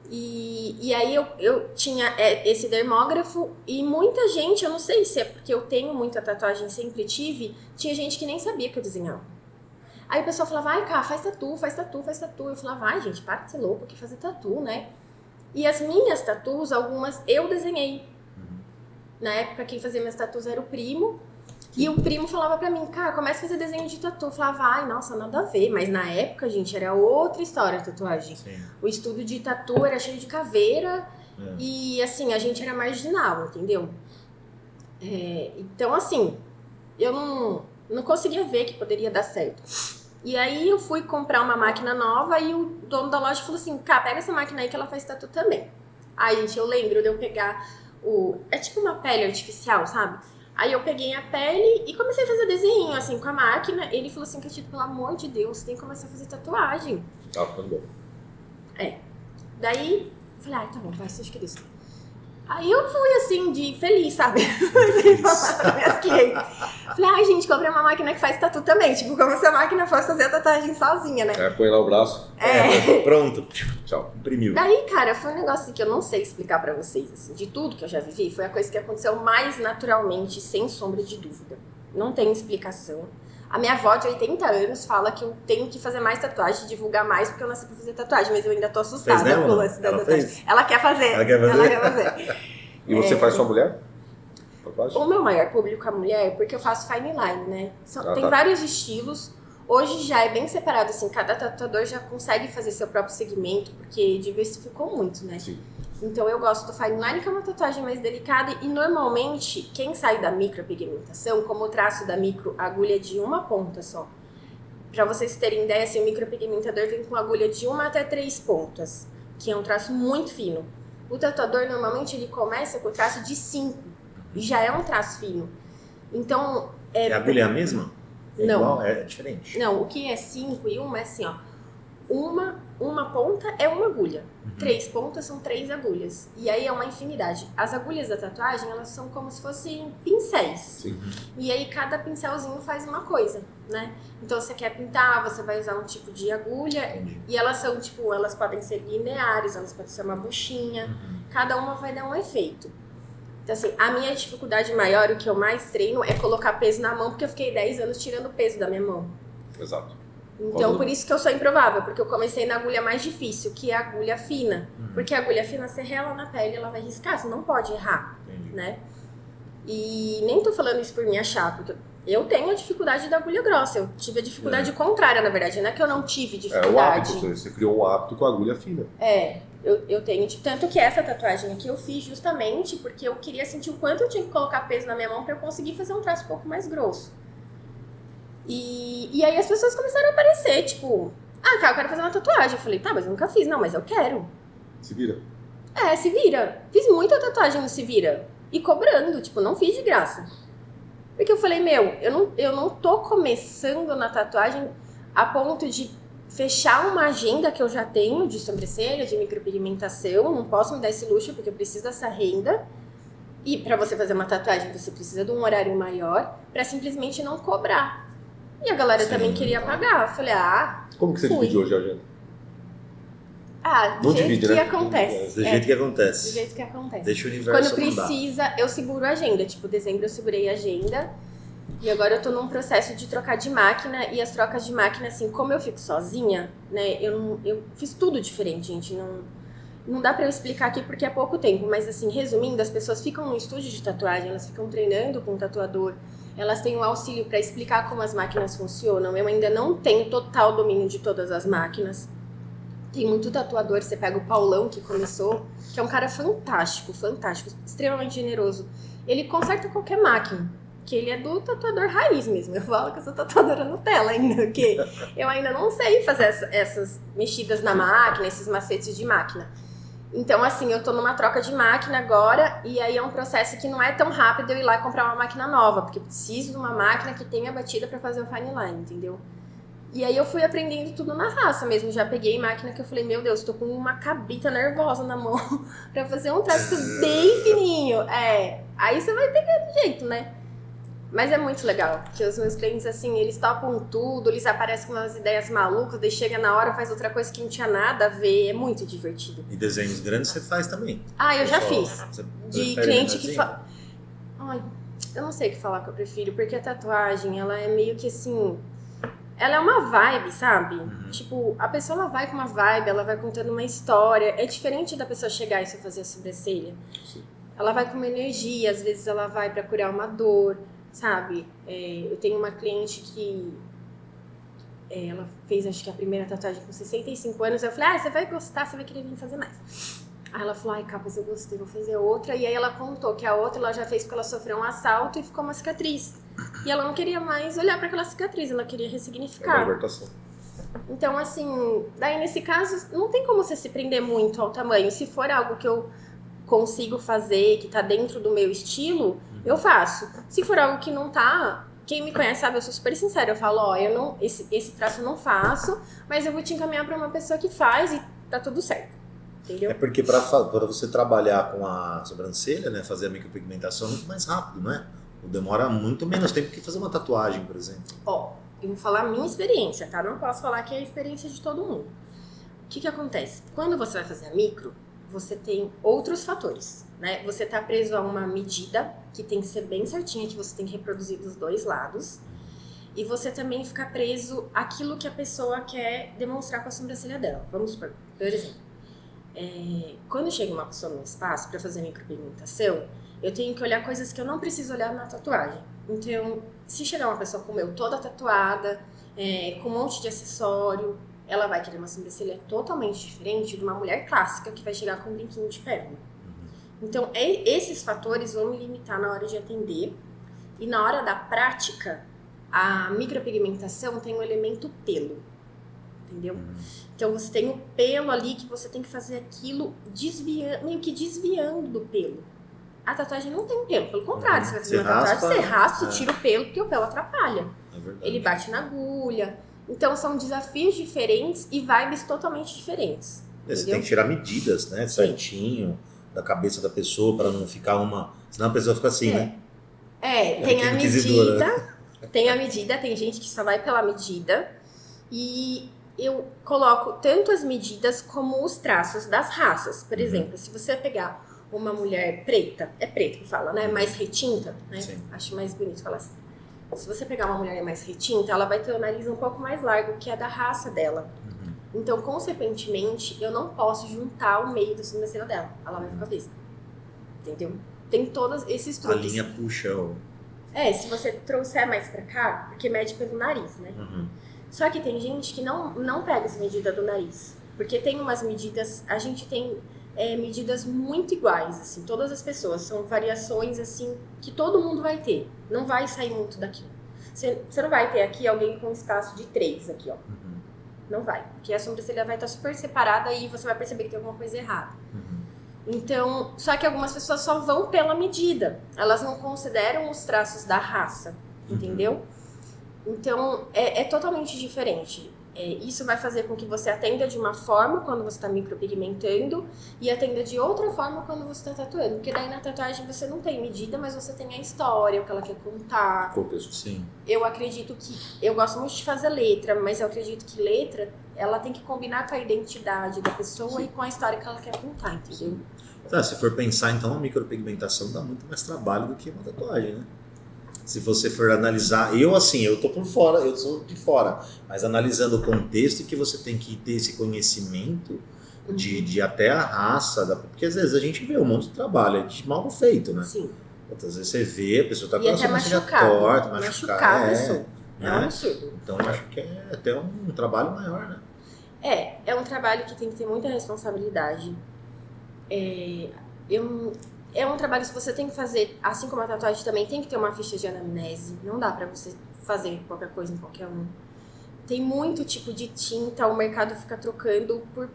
E aí eu tinha esse dermógrafo e muita gente, eu não sei se é porque eu tenho muita tatuagem, sempre tive, tinha gente que nem sabia que eu desenhava. Aí o pessoal falava, ai, cá, faz tatu, faz tatu, faz tatu. Eu falava, ai, gente, para de ser louco, que fazer tatu, né? E as minhas tatus, algumas eu desenhei. Na época, quem fazia minhas tatus era o primo. E o primo falava pra mim, cara, começa a fazer desenho de tatu. Eu falava, ai, nossa, nada a ver. Mas na época, gente, era outra história a tatuagem. Sim. O estúdio de tatu era cheio de caveira. E, assim, a gente era marginal, entendeu? Então, assim, eu não conseguia ver que poderia dar certo. E aí eu fui comprar uma máquina nova e o dono da loja falou assim, cara, pega essa máquina aí que ela faz tatu também. Aí, gente, eu lembro de eu pegar é tipo uma pele artificial, sabe? Aí eu peguei a pele e comecei a fazer desenho, assim, com a máquina. Ele falou assim, Catito, pelo amor de Deus, você tem que começar a fazer tatuagem. Tá ficando bom. Daí, eu falei, tá bom, vai, seja que Deus. Aí eu fui, assim, de feliz, sabe? Para minhas clientes. Falei, ai, gente, comprei uma máquina que faz tatu também. Tipo, como se a máquina fosse fazer a tatuagem sozinha, né? Põe lá o braço. Pronto. Tchau. Imprimiu. Daí, cara, foi um negócio que eu não sei explicar pra vocês, assim, de tudo que eu já vivi, foi a coisa que aconteceu mais naturalmente, sem sombra de dúvida. Não tem explicação. A minha avó de 80 anos fala que eu tenho que fazer mais tatuagem, divulgar mais, porque eu nasci pra fazer tatuagem, mas eu ainda tô assustada Fez, né, com o lance da Ela tatuagem. fez? Ela quer fazer. Ela quer fazer? Ela quer fazer. E você faz sua mulher? Tatuagem? O meu maior público é a mulher, porque eu faço fine line, né? Tem tá. vários estilos. Hoje já é bem separado, assim, cada tatuador já consegue fazer seu próprio segmento, porque diversificou muito, né? Sim. Então eu gosto do fine line, que é uma tatuagem mais delicada, e normalmente quem sai da micropigmentação, como o traço da micro, a agulha é de uma ponta só. Pra vocês terem ideia, assim, o micropigmentador vem com agulha de 1 até 3 pontas, que é um traço muito fino. O tatuador normalmente ele começa com o traço de 5, e já é um traço fino. Então E a agulha é a mesma? É Não. igual? É diferente. Não, o que é 5 e 1 é assim, ó. Uma ponta é uma agulha. 3 pontas são 3 agulhas. E aí é uma infinidade. As agulhas da tatuagem, elas são como se fossem pincéis. Sim. E aí cada pincelzinho faz uma coisa, né? Então você quer pintar, você vai usar um tipo de agulha. Entendi. E elas são, tipo, elas podem ser lineares, elas podem ser uma buchinha. Cada uma vai dar um efeito. Então, assim, a minha dificuldade maior, o que eu mais treino, é colocar peso na mão, porque eu fiquei 10 anos tirando o peso da minha mão. Exato. Então, por isso que eu sou improvável, porque eu comecei na agulha mais difícil, que é a agulha fina. Porque a agulha fina, você rela na pele, ela vai riscar, você não pode errar, né? E nem tô falando isso por me achar, porque eu tenho a dificuldade da agulha grossa. Eu tive a dificuldade contrária, na verdade, não é que eu não tive dificuldade. É o hábito, você criou um hábito com a agulha fina. Eu tenho, tanto que essa tatuagem aqui eu fiz justamente porque eu queria sentir o quanto eu tinha que colocar peso na minha mão pra eu conseguir fazer um traço um pouco mais grosso. E aí as pessoas começaram a aparecer, tipo, cara, eu quero fazer uma tatuagem. Eu falei, tá, mas eu nunca fiz. Não, mas eu quero. Se vira. Se vira. Fiz muita tatuagem no Se Vira. E cobrando, tipo, não fiz de graça. Porque eu falei, eu não tô começando na tatuagem a ponto de fechar uma agenda que eu já tenho de sobrancelha, de micropigmentação. Não posso me dar esse luxo porque eu preciso dessa renda. E pra você fazer uma tatuagem, você precisa de um horário maior pra simplesmente não cobrar. E a galera também queria pagar. Eu falei, como que você divide hoje a agenda? Do jeito que acontece. Do jeito que acontece. Do jeito que acontece. Deixa o universo Quando precisa, eu seguro a agenda. Tipo, dezembro eu segurei a agenda. E agora eu tô num processo de trocar de máquina. E as trocas de máquina, assim, como eu fico sozinha, né? Eu fiz tudo diferente, gente. Não dá pra eu explicar aqui porque é pouco tempo. Mas, assim, resumindo, as pessoas ficam no estúdio de tatuagem. Elas ficam treinando com o tatuador. Elas têm um auxílio pra explicar como as máquinas funcionam. Eu ainda não tenho total domínio de todas as máquinas. Tem muito tatuador, você pega o Paulão, que começou, que é um cara fantástico, extremamente generoso. Ele conserta qualquer máquina, que ele é do tatuador raiz mesmo. Eu falo que eu sou tatuadora Nutella ainda, porque eu ainda não sei fazer essas mexidas na máquina, esses macetes de máquina. Então, assim, eu tô numa troca de máquina agora, e aí é um processo que não é tão rápido eu ir lá e comprar uma máquina nova, porque eu preciso de uma máquina que tenha batida pra fazer o fine line, entendeu? E aí eu fui aprendendo tudo na raça mesmo. Já peguei máquina que eu falei, meu Deus, tô com uma cabrita nervosa na mão pra fazer um traço bem fininho. Aí você vai pegando jeito, né? Mas é muito legal, porque os meus clientes, assim, eles topam tudo, eles aparecem com umas ideias malucas, daí chega na hora, faz outra coisa que não tinha nada a ver, é muito divertido. E desenhos grandes você faz também? Eu já fiz. De cliente que fala... Eu não sei o que falar que eu prefiro, porque a tatuagem, ela é meio que assim... Ela é uma vibe, sabe? Tipo, a pessoa ela vai com uma vibe, ela vai contando uma história. É diferente da pessoa chegar e só fazer a sobrancelha. Sim. Ela vai com uma energia, às vezes ela vai pra curar uma dor, sabe? Eu tenho uma cliente que... ela fez, acho que a primeira tatuagem com 65 anos. Eu falei, você vai gostar, você vai querer vir fazer mais. Aí ela falou, capaz eu gostei, vou fazer outra. E aí ela contou que a outra ela já fez porque ela sofreu um assalto e ficou uma cicatriz. E ela não queria mais olhar para aquela cicatriz, ela queria ressignificar. É uma libertação. Então, assim, daí nesse caso, não tem como você se prender muito ao tamanho. Se for algo que eu consigo fazer, que tá dentro do meu estilo, eu faço. Se for algo que não tá, quem me conhece sabe, eu sou super sincera. Eu falo, esse traço eu não faço, mas eu vou te encaminhar para uma pessoa que faz e tá tudo certo. Entendeu? É porque para você trabalhar com a sobrancelha, né, fazer a micropigmentação é muito mais rápido, não é? Demora muito menos tempo que fazer uma tatuagem, por exemplo. Eu vou falar a minha experiência, tá? Não posso falar que é a experiência de todo mundo. O que acontece? Quando você vai fazer a micro, você tem outros fatores, né? Você tá preso a uma medida que tem que ser bem certinha, que você tem que reproduzir dos dois lados. E você também fica preso àquilo que a pessoa quer demonstrar com a sobrancelha dela. Vamos supor, por exemplo, quando chega uma pessoa no espaço para fazer micropigmentação, eu tenho que olhar coisas que eu não preciso olhar na tatuagem. Então, se chegar uma pessoa como eu, toda tatuada, com um monte de acessório, ela vai querer uma sobrancelha totalmente diferente de uma mulher clássica que vai chegar com um brinquinho de perna. Então, esses fatores vão me limitar na hora de atender. E na hora da prática, a micropigmentação tem o elemento pelo. Entendeu? Então, você tem o pelo ali que você tem que fazer aquilo meio que desviando do pelo. A tatuagem não tem pelo, pelo contrário, você vai fazer uma tatuagem, você raspa, você tira o pelo, porque o pelo atrapalha. Ele bate na agulha. Então são desafios diferentes e vibes totalmente diferentes. Você tem que tirar medidas, né? Certinho, da cabeça da pessoa, para não ficar uma. Senão a pessoa fica assim, né? Tem a medida. Tem a medida, tem gente que só vai pela medida. E eu coloco tanto as medidas como os traços das raças. Por exemplo, se você pegar uma mulher preta, é preta que fala, né? Mais retinta, né? Sim. Acho mais bonito falar assim. Se você pegar uma mulher mais retinta, ela vai ter o nariz um pouco mais largo, que é da raça dela. Então, consequentemente, eu não posso juntar o meio da sobrancelha dela. Ela vai ficar visca. Entendeu? Tem todos esses A truques. linha puxa o... Se você trouxer mais pra cá, porque mede pelo nariz, né? Só que tem gente que não pega essa medida do nariz. Porque tem umas medidas, a gente tem medidas muito iguais, assim, todas as pessoas. São variações, assim, que todo mundo vai ter. Não vai sair muito daquilo. Você não vai ter aqui alguém com espaço de 3 aqui, ó. Não vai. Porque a sobrancelha vai estar super separada e você vai perceber que tem alguma coisa errada. Então, só que algumas pessoas só vão pela medida. Elas não consideram os traços da raça, entendeu? Então, é totalmente diferente. Isso vai fazer com que você atenda de uma forma quando você está micropigmentando e atenda de outra forma quando você está tatuando. Porque daí na tatuagem você não tem medida, mas você tem a história, o que ela quer contar. Contexto. Sim. Eu acredito que... Eu gosto muito de fazer letra, mas eu acredito que letra, ela tem que combinar com a identidade da pessoa e com a história que ela quer contar, entendeu? Tá, se for pensar, então, a micropigmentação dá muito mais trabalho do que uma tatuagem, né? Se você for analisar, eu tô por fora, eu sou de fora, mas analisando o contexto que você tem que ter esse conhecimento de até a raça, porque às vezes a gente vê um monte de trabalho, é de mal feito, né? Sim. Outras vezes você vê, a pessoa tá E com a até sobrancelha machucado. torta, Machucar a pessoa. É um né? absurdo. Então eu acho que é até um trabalho maior, né? É um trabalho que tem que ter muita responsabilidade. É um trabalho que você tem que fazer, assim como a tatuagem também, tem que ter uma ficha de anamnese. Não dá pra você fazer qualquer coisa em qualquer um. Tem muito tipo de tinta, o mercado fica trocando por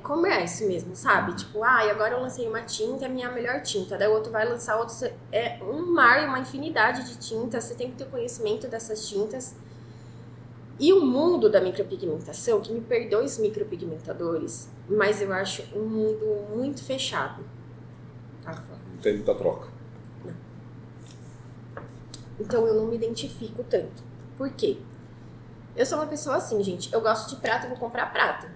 comércio mesmo, sabe? Tipo, agora eu lancei uma tinta, é a minha melhor tinta. Daí o outro vai lançar outro. É um mar, uma infinidade de tintas. Você tem que ter conhecimento dessas tintas. E o mundo da micropigmentação, que me perdoe os micropigmentadores, mas eu acho um mundo muito fechado. Não tem muita troca. Não. Então eu não me identifico tanto. Por quê? Eu sou uma pessoa assim, gente. Eu gosto de prata, eu vou comprar prata.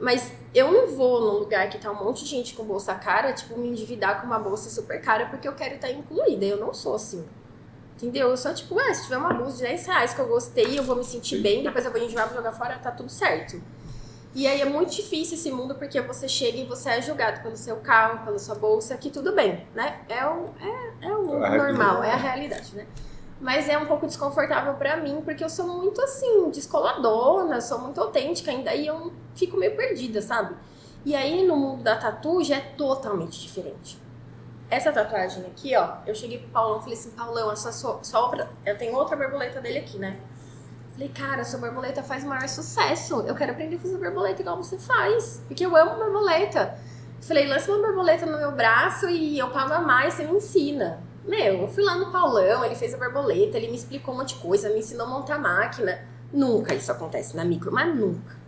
Mas eu não vou num lugar que tá um monte de gente com bolsa cara, tipo, me endividar com uma bolsa super cara porque eu quero estar incluída. Eu não sou assim. Entendeu? Eu sou tipo, se tiver uma bolsa de R$10 que eu gostei, eu vou me sentir bem, depois eu vou enjoar, vou jogar fora, tá tudo certo. E aí é muito difícil esse mundo porque você chega e você é julgado pelo seu carro, pela sua bolsa, que tudo bem, né? É o mundo normal, é a realidade, né? Mas é um pouco desconfortável pra mim, porque eu sou muito assim, descoladona, sou muito autêntica ainda, e eu fico meio perdida, sabe? E aí no mundo da tatu já é totalmente diferente. Essa tatuagem aqui, ó, eu cheguei pro Paulão e falei assim, Paulão, eu tenho outra borboleta dele aqui, né? Falei, cara, sua borboleta faz o maior sucesso. Eu quero aprender a fazer borboleta igual você faz. Porque eu amo borboleta. Falei, lança uma borboleta no meu braço e eu pago a mais, você me ensina. Eu fui lá no Paulão, ele fez a borboleta, ele me explicou um monte de coisa, me ensinou a montar máquina. Nunca isso acontece na micro, mas nunca.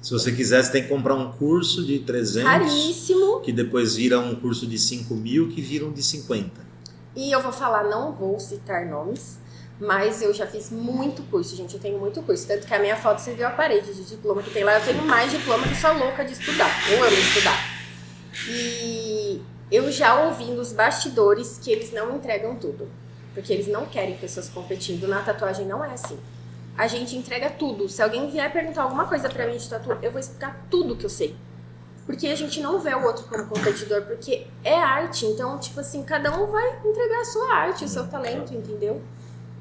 Se você quiser, você tem que comprar um curso de 300. Caríssimo. Que depois vira um curso de 5.000, que vira um de 50. E eu vou falar, não vou citar nomes, mas eu já fiz muito curso, gente. Eu tenho muito curso. Tanto que a minha foto, você viu a parede de diploma que tem lá. Eu tenho mais diploma que sou louca de estudar. Eu amo estudar. E eu já ouvi nos bastidores que eles não entregam tudo. Porque eles não querem pessoas competindo. Na tatuagem não é assim. A gente entrega tudo. Se alguém vier perguntar alguma coisa pra mim de tatu, eu vou explicar tudo que eu sei. Porque a gente não vê o outro como competidor, porque é arte. Então, tipo assim, cada um vai entregar a sua arte, o seu talento, entendeu?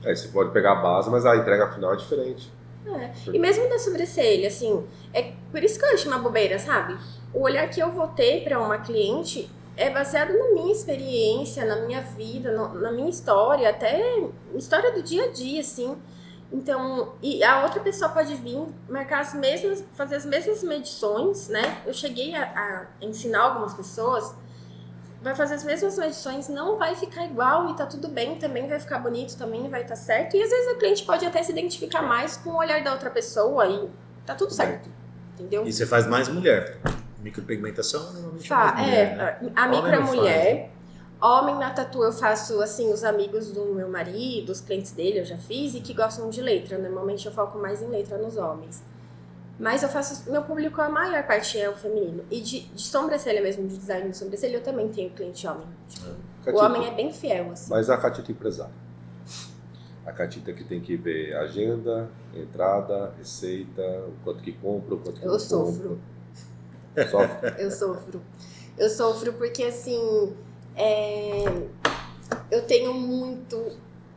Você pode pegar a base, mas a entrega final é diferente. E mesmo da sobrancelha, assim, é por isso que eu acho uma bobeira, sabe? O olhar que eu vou ter pra uma cliente é baseado na minha experiência, na minha vida, na minha história, até história do dia a dia, assim. Então, e a outra pessoa pode vir marcar fazer as mesmas medições, né? Eu cheguei a ensinar algumas pessoas, vai fazer as mesmas medições, não vai ficar igual e tá tudo bem, também vai ficar bonito, também vai estar certo. E às vezes o cliente pode até se identificar mais com o olhar da outra pessoa e tá tudo certo, entendeu? E você faz mais mulher. Micropigmentação normalmente é mais mulher, né? A micro é Homem não mulher. Homem na tatu eu faço, assim, os amigos do meu marido, os clientes dele eu já fiz e que gostam de letra. Normalmente eu foco mais em letra nos homens. Mas eu faço, meu público, a maior parte é o feminino. E de sobrancelha mesmo, de design de sobrancelha, eu também tenho cliente homem. Tipo, o homem é bem fiel, assim. Mas a Catita é empresária. A Catita que tem que ver agenda, entrada, receita, o quanto que compra, o quanto que não sofro. compra. Sofre? Eu sofro. Eu sofro porque, assim, eu tenho muito,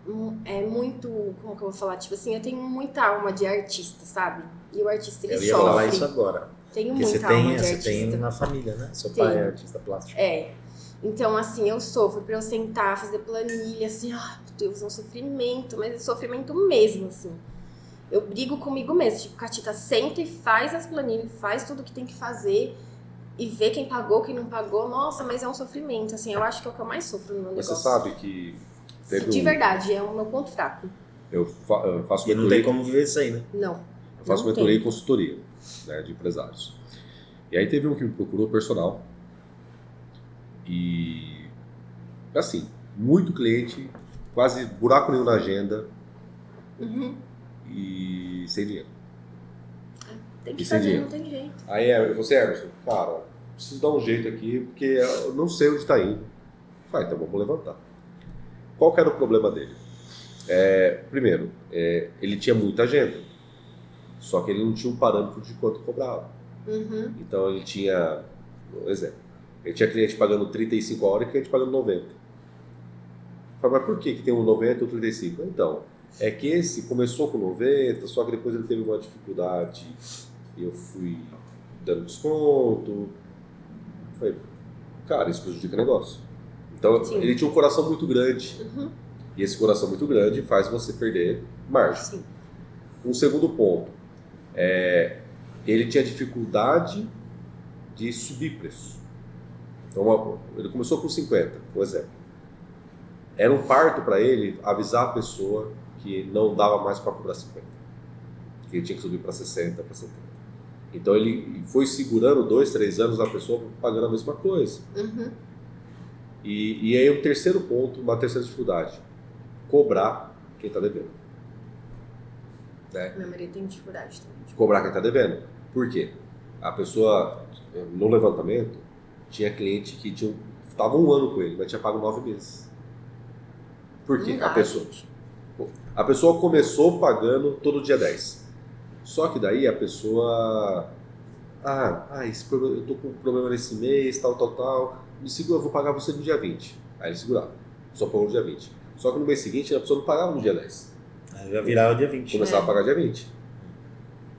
como que eu vou falar? Tipo assim, eu tenho muita alma de artista, sabe? E o artista, ele sofre. Eu ia falar isso agora. Tenho Porque muita alma de você artista. tem na família, né? Seu pai é artista plástico. Então, assim, eu sofro pra eu sentar, fazer planilha, assim, meu Deus, é um sofrimento, mas é sofrimento mesmo, assim. Eu brigo comigo mesmo, tipo, Catita, senta e faz as planilhas, faz tudo que tem que fazer e vê quem pagou, quem não pagou. Nossa, mas é um sofrimento, assim, eu acho que é o que eu mais sofro no meu negócio. Você sabe que... De verdade, é o meu ponto fraco. Eu faço E não tem como viver isso aí, né? Não. Eu faço mentoria e consultoria, né, de empresários. E aí teve um que me procurou personal. E, assim, muito cliente, quase buraco nenhum na agenda e sem dinheiro. Tem que fazer, não tem jeito. Aí eu falei assim, Emerson, cara, preciso dar um jeito aqui, porque eu não sei onde está indo. Vai, então vamos levantar. Qual que era o problema dele? Primeiro, ele tinha muita agenda, só que ele não tinha um parâmetro de quanto cobrava. Então ele tinha, por exemplo, ele tinha cliente pagando 35 horas e cliente pagando 90. Mas por que tem um 90 e um 35? Então, é que esse começou com 90, só que depois ele teve uma dificuldade e eu fui dando desconto. Falei, cara, isso prejudica o negócio. Então, ele tinha um coração muito grande. E esse coração muito grande faz você perder margem. Sim. Um segundo ponto, ele tinha dificuldade de subir preço. Então, ele começou com 50, por exemplo. Era um parto para ele avisar a pessoa que não dava mais para cobrar 50. Que ele tinha que subir para 60, para 70. Então, ele foi segurando 2, 3 anos a pessoa pagando a mesma coisa. E aí, o terceiro ponto, uma terceira dificuldade. Cobrar quem está devendo. Né? Meu marido tem dificuldade também. Cobrar quem está devendo. Por quê? A pessoa, no levantamento, tinha cliente que estava um ano com ele, mas tinha pago 9 meses. Por quê? A pessoa começou pagando todo dia 10. Só que daí a pessoa... eu tô com um problema nesse mês, tal. Me segura, eu vou pagar você no dia 20. Aí ele segurava. Só pagou no dia 20. Só que no mês seguinte a pessoa não pagava no dia 10. Aí já virava o dia 20. Começava a pagar dia 20.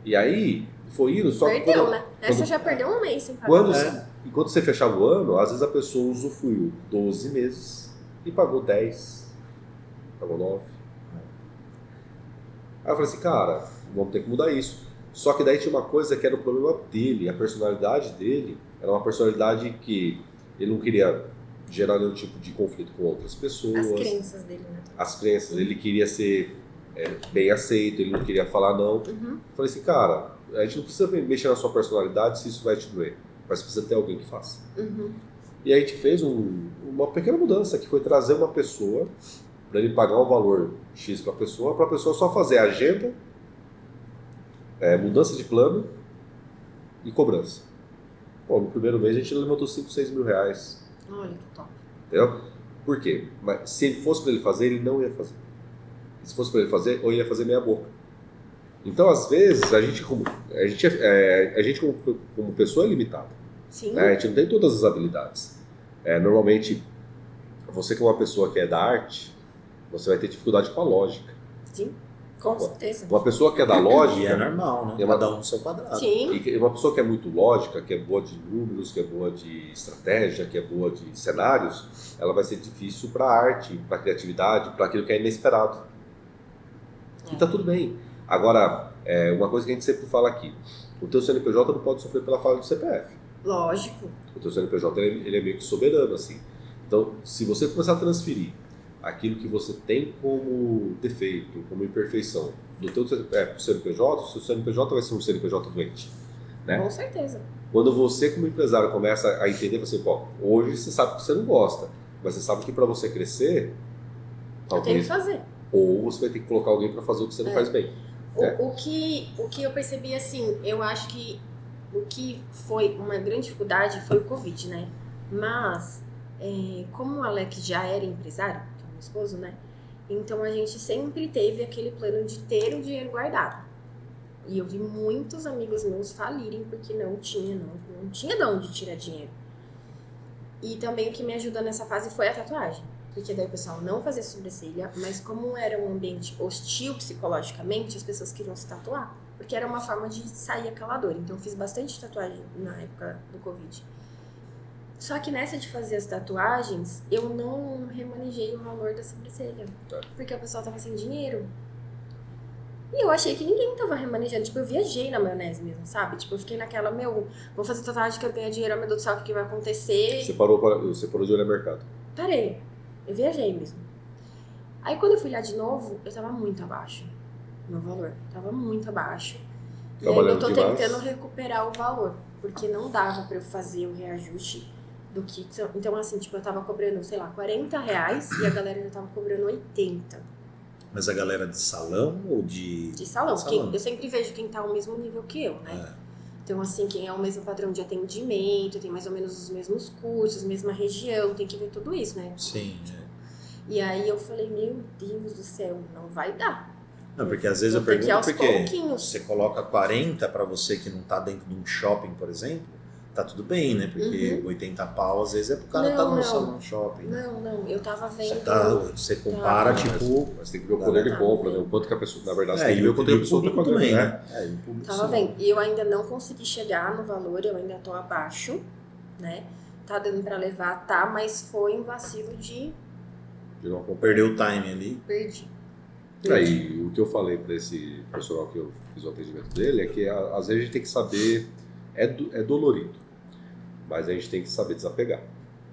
E aí, foi indo, só que... Perdeu, né? Essa já perdeu um mês sem pagar. Enquanto você fechava o ano, às vezes a pessoa usufruiu 12 meses e pagou 10, pagou 9. Aí eu falei assim, cara, vamos ter que mudar isso. Só que daí tinha uma coisa que era o problema dele, a personalidade dele era uma personalidade que ele não queria gerar nenhum tipo de conflito com outras pessoas. As crenças dele, né? As crenças, ele queria ser bem aceito, ele não queria falar não. Eu falei assim, cara, a gente não precisa mexer na sua personalidade se isso vai te doer, mas precisa ter alguém que faça. E aí a gente fez uma pequena mudança, que foi trazer uma pessoa para ele pagar um valor X para a pessoa só fazer a agenda, mudança de plano e cobrança. No primeiro mês a gente levantou 5, 6 mil reais. Olha que top. Entendeu? Por quê? Mas se fosse para ele fazer, ele não ia fazer. Se fosse para ele fazer, ou ia fazer meia boca. Então, às vezes, a gente como pessoa é limitada. Sim. Né? A gente não tem todas as habilidades. Normalmente, você que é uma pessoa que é da arte, você vai ter dificuldade com a lógica. Sim, com certeza. Uma pessoa que é da lógica... E é normal, né? Cada um no seu quadrado. Sim. E uma pessoa que é muito lógica, que é boa de números, que é boa de estratégia, que é boa de cenários, ela vai ser difícil para a arte, para a criatividade, para aquilo que é inesperado. E tá tudo bem. Agora, uma coisa que a gente sempre fala aqui, o teu CNPJ não pode sofrer pela falha do CPF. Lógico. O teu CNPJ ele é meio que soberano, assim. Então, se você começar a transferir aquilo que você tem como defeito, como imperfeição, do teu CNPJ, o seu CNPJ vai ser um CNPJ doente. Né? Com certeza. Quando você, como empresário, começa a entender, você, pô, hoje você sabe que você não gosta, mas você sabe que para você crescer, eu tenho que fazer. Ou você vai ter que colocar alguém para fazer o que você não faz bem. O que eu percebi, assim, eu acho que o que foi uma grande dificuldade foi o Covid, né? Mas, como o Alex já era empresário, que é meu esposo, né? Então a gente sempre teve aquele plano de ter o dinheiro guardado. E eu vi muitos amigos meus falirem porque não tinha de onde tirar dinheiro. E também o que me ajudou nessa fase foi a tatuagem. Porque daí o pessoal não fazia sobrancelha, mas como era um ambiente hostil psicologicamente, as pessoas queriam se tatuar. Porque era uma forma de sair aquela dor. Então eu fiz bastante tatuagem na época do Covid. Só que nessa de fazer as tatuagens, eu não remanejei o valor da sobrancelha. Porque a pessoa tava sem dinheiro. E eu achei que ninguém tava remanejando. Tipo, eu viajei na maionese mesmo, sabe? Tipo, eu fiquei naquela, vou fazer tatuagem que eu ganho dinheiro, meu Deus do céu, o que vai acontecer? Você parou de olhar mercado. Parei. Eu viajei mesmo. Aí quando eu fui lá de novo, eu tava muito abaixo. Meu valor tava muito abaixo. E aí eu tô tentando recuperar o valor. Porque não dava pra eu fazer o reajuste do que... Então, assim, tipo, eu tava cobrando, sei lá, R$40 e a galera já tava cobrando 80. Mas a galera de salão ou de... De salão. Eu sempre vejo quem tá ao mesmo nível que eu, né? Então, assim, quem é o mesmo padrão de atendimento, tem mais ou menos os mesmos cursos, mesma região, tem que ver tudo isso, né? Sim. E aí eu falei, meu Deus do céu, não vai dar. Não, porque às vezes eu pergunto porque você coloca 40 pra você que não tá dentro de um shopping, por exemplo, tá tudo bem, né? Porque 80 pau às vezes é pro cara tá no salão shopping. Né? Não, eu tava vendo... Você compara, tipo... Mas tem que ver o poder de compra, né? O quanto que a pessoa, na verdade, tem que ver o quanto a pessoa tá pagando, né? Tava vendo. E eu ainda não consegui chegar no valor, eu ainda tô abaixo, né? Tá dando pra levar, mas foi um vacilo de... Perdeu o time ali. Perdi. Aí, o que eu falei para esse profissional que eu fiz o atendimento dele é que às vezes a gente tem que saber, é dolorido, mas a gente tem que saber desapegar.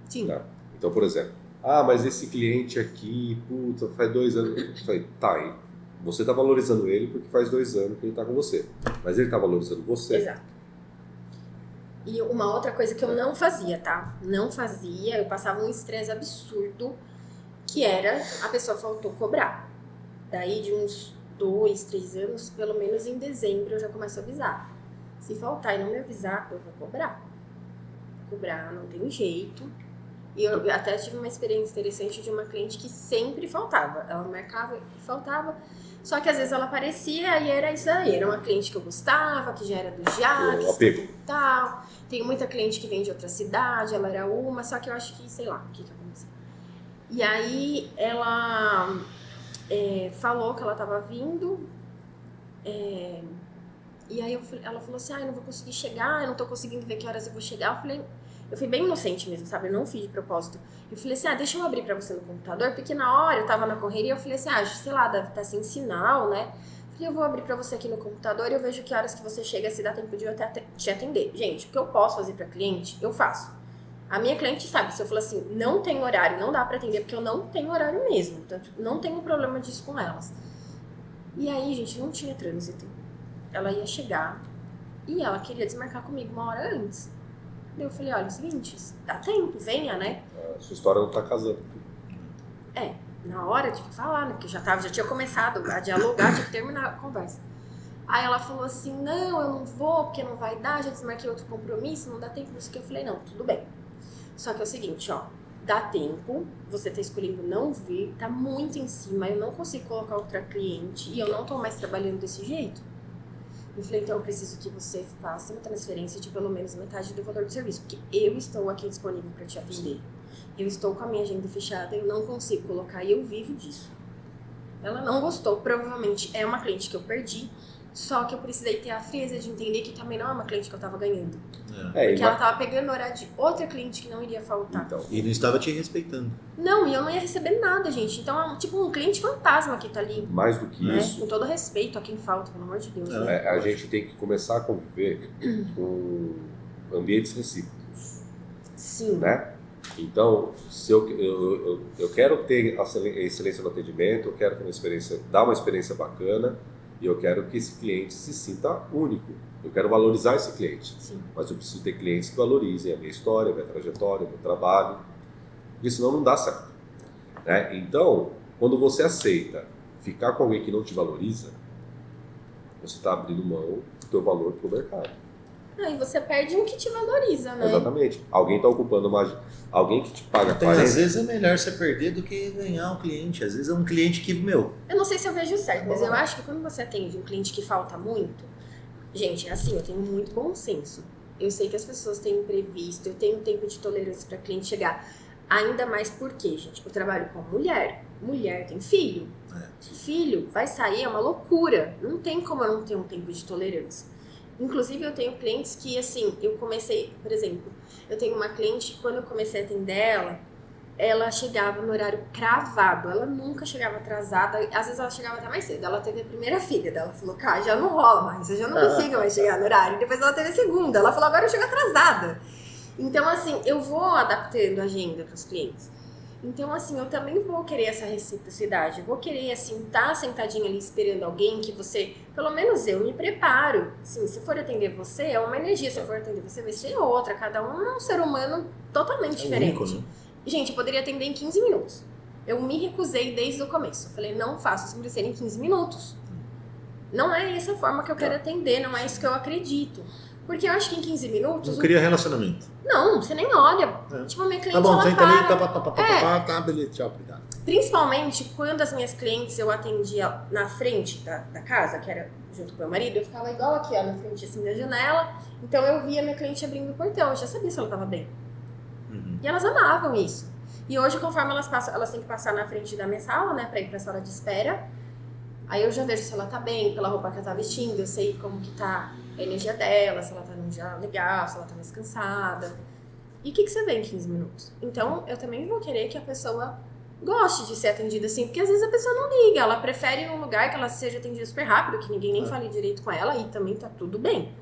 Sim. Tá? Então, por exemplo, mas esse cliente aqui, puta, faz 2 anos. Eu falei, hein? Você tá valorizando ele porque faz 2 anos que ele tá com você, mas ele tá valorizando você. Exato. E uma outra coisa que eu não fazia, tá? Não fazia, eu passava um estresse absurdo, que era a pessoa faltou cobrar. Daí de uns 2, 3 anos, pelo menos em dezembro eu já começo a avisar. Se faltar e não me avisar, eu vou cobrar. Cobrar não tem jeito. E eu até tive uma experiência interessante de uma cliente que sempre faltava. Ela marcava e faltava. Só que às vezes ela aparecia e era isso aí. Era uma cliente que eu gostava, que já era do Jax e tal. Tem muita cliente que vem de outra cidade, ela era uma, só que eu acho que, sei lá, o que aconteceu. E aí ela... falou que ela tava vindo, e aí ela falou assim, eu não vou conseguir chegar, eu não tô conseguindo ver que horas eu vou chegar. Eu fui bem inocente mesmo, sabe, eu não fiz de propósito. Eu falei assim, deixa eu abrir pra você no computador, porque na hora eu tava na correria, eu falei assim, sei lá, deve estar sem sinal, né? Eu falei, eu vou abrir pra você aqui no computador e eu vejo que horas que você chega, se dá tempo de eu te atender. Gente, o que eu posso fazer pra cliente, eu faço. A minha cliente sabe, se eu falar assim, não tem horário, não dá pra atender, porque eu não tenho horário mesmo. Portanto, não tenho problema disso com elas. E aí, gente, não tinha trânsito. Ela ia chegar e ela queria desmarcar comigo 1 hora antes. Daí eu falei, olha, é o seguinte, dá tempo, venha, né? A sua história não tá casando. Na hora de falar, né? Porque já tinha começado a dialogar, tinha que terminar a conversa. Aí ela falou assim, não, eu não vou, porque não vai dar, já desmarquei outro compromisso, não dá tempo, isso que eu falei, não, tudo bem. Só que é o seguinte, dá tempo, você tá escolhendo não vir, tá muito em cima, eu não consigo colocar outra cliente e eu não tô mais trabalhando desse jeito. Eu falei, então eu preciso que você faça uma transferência de pelo menos metade do valor do serviço, porque eu estou aqui disponível para te atender. Eu estou com a minha agenda fechada, eu não consigo colocar e eu vivo disso. Ela não gostou, provavelmente é uma cliente que eu perdi, só que eu precisei ter a frieza de entender que também não é uma cliente que eu tava ganhando. Porque ela tava pegando o horário de outra cliente que não iria faltar. Então, e não estava te respeitando. Não, e eu não ia receber nada, gente. Então é tipo um cliente fantasma que tá ali. Mais do que isso. Com todo respeito a quem falta, pelo amor de Deus. Né? A gente tem que começar a conviver com ambientes recíprocos. Sim. Né? Então, se eu quero ter excelência no atendimento, eu quero ter dar uma experiência bacana, e eu quero que esse cliente se sinta único. Eu quero valorizar esse cliente. Sim. Mas eu preciso ter clientes que valorizem a minha história, a minha trajetória, o meu trabalho. Porque senão não dá certo. Né? Então, quando você aceita ficar com alguém que não te valoriza, você está abrindo mão do teu valor pro mercado. E você perde um que te valoriza, né? Exatamente. Alguém está ocupando alguém que te paga Então, 40. às vezes é melhor você perder do que ganhar um cliente. Às vezes é um cliente que, Eu não sei se eu vejo certo, mas eu acho que quando você atende um cliente que falta muito, gente, assim, eu tenho muito bom senso. Eu sei que as pessoas têm imprevisto, eu tenho tempo de tolerância para cliente chegar. Ainda mais porque, gente, eu trabalho com mulher. Mulher tem filho. Filho vai sair, é uma loucura. Não tem como eu não ter um tempo de tolerância. Inclusive, eu tenho clientes que, assim, eu comecei, por exemplo, eu tenho uma cliente, quando eu comecei a atender ela chegava no horário cravado, ela nunca chegava atrasada, às vezes ela chegava até mais cedo. Ela teve a primeira filha dela, falou, cara, já não rola mais, eu já não consigo mais chegar no horário. Depois ela teve a segunda, ela falou, agora eu chego atrasada. Então, assim, eu vou adaptando a agenda para os clientes. Então, assim, eu também vou querer essa reciprocidade. Eu vou querer, assim, estar sentadinha ali esperando alguém que você... Pelo menos eu me preparo. Assim, se for atender você, é uma energia. Se for atender você, vai ser outra. Cada um é um ser humano totalmente diferente. Único, né? Gente, eu poderia atender em 15 minutos. Eu me recusei desde o começo. Eu falei, não faço isso ser em 15 minutos. Não é essa a forma que eu quero atender, não é isso que eu acredito. Porque eu acho que em 15 minutos... Não cria relacionamento. Não, você nem olha. Tipo, a minha cliente, Tá bom, ela senta para. ali, tá, beleza, tchau, obrigado. Principalmente quando as minhas clientes eu atendia na frente da casa, que era junto com meu marido, eu ficava igual aqui, ó, na frente assim da janela. Então eu via minha cliente abrindo o portão, eu já sabia se ela tava bem. E elas amavam isso. E hoje, conforme elas passam, elas têm que passar na frente da minha sala, né, pra ir pra sala de espera. Aí eu já vejo se ela tá bem, pela roupa que ela tá vestindo, eu sei como que tá a energia dela, se ela tá num dia legal, se ela tá mais cansada. E o que você vê em 15 minutos? Então, eu também vou querer que a pessoa goste de ser atendida assim, porque às vezes a pessoa não liga, ela prefere um lugar que ela seja atendida super rápido, que ninguém nem fale direito com ela, e também tá tudo bem,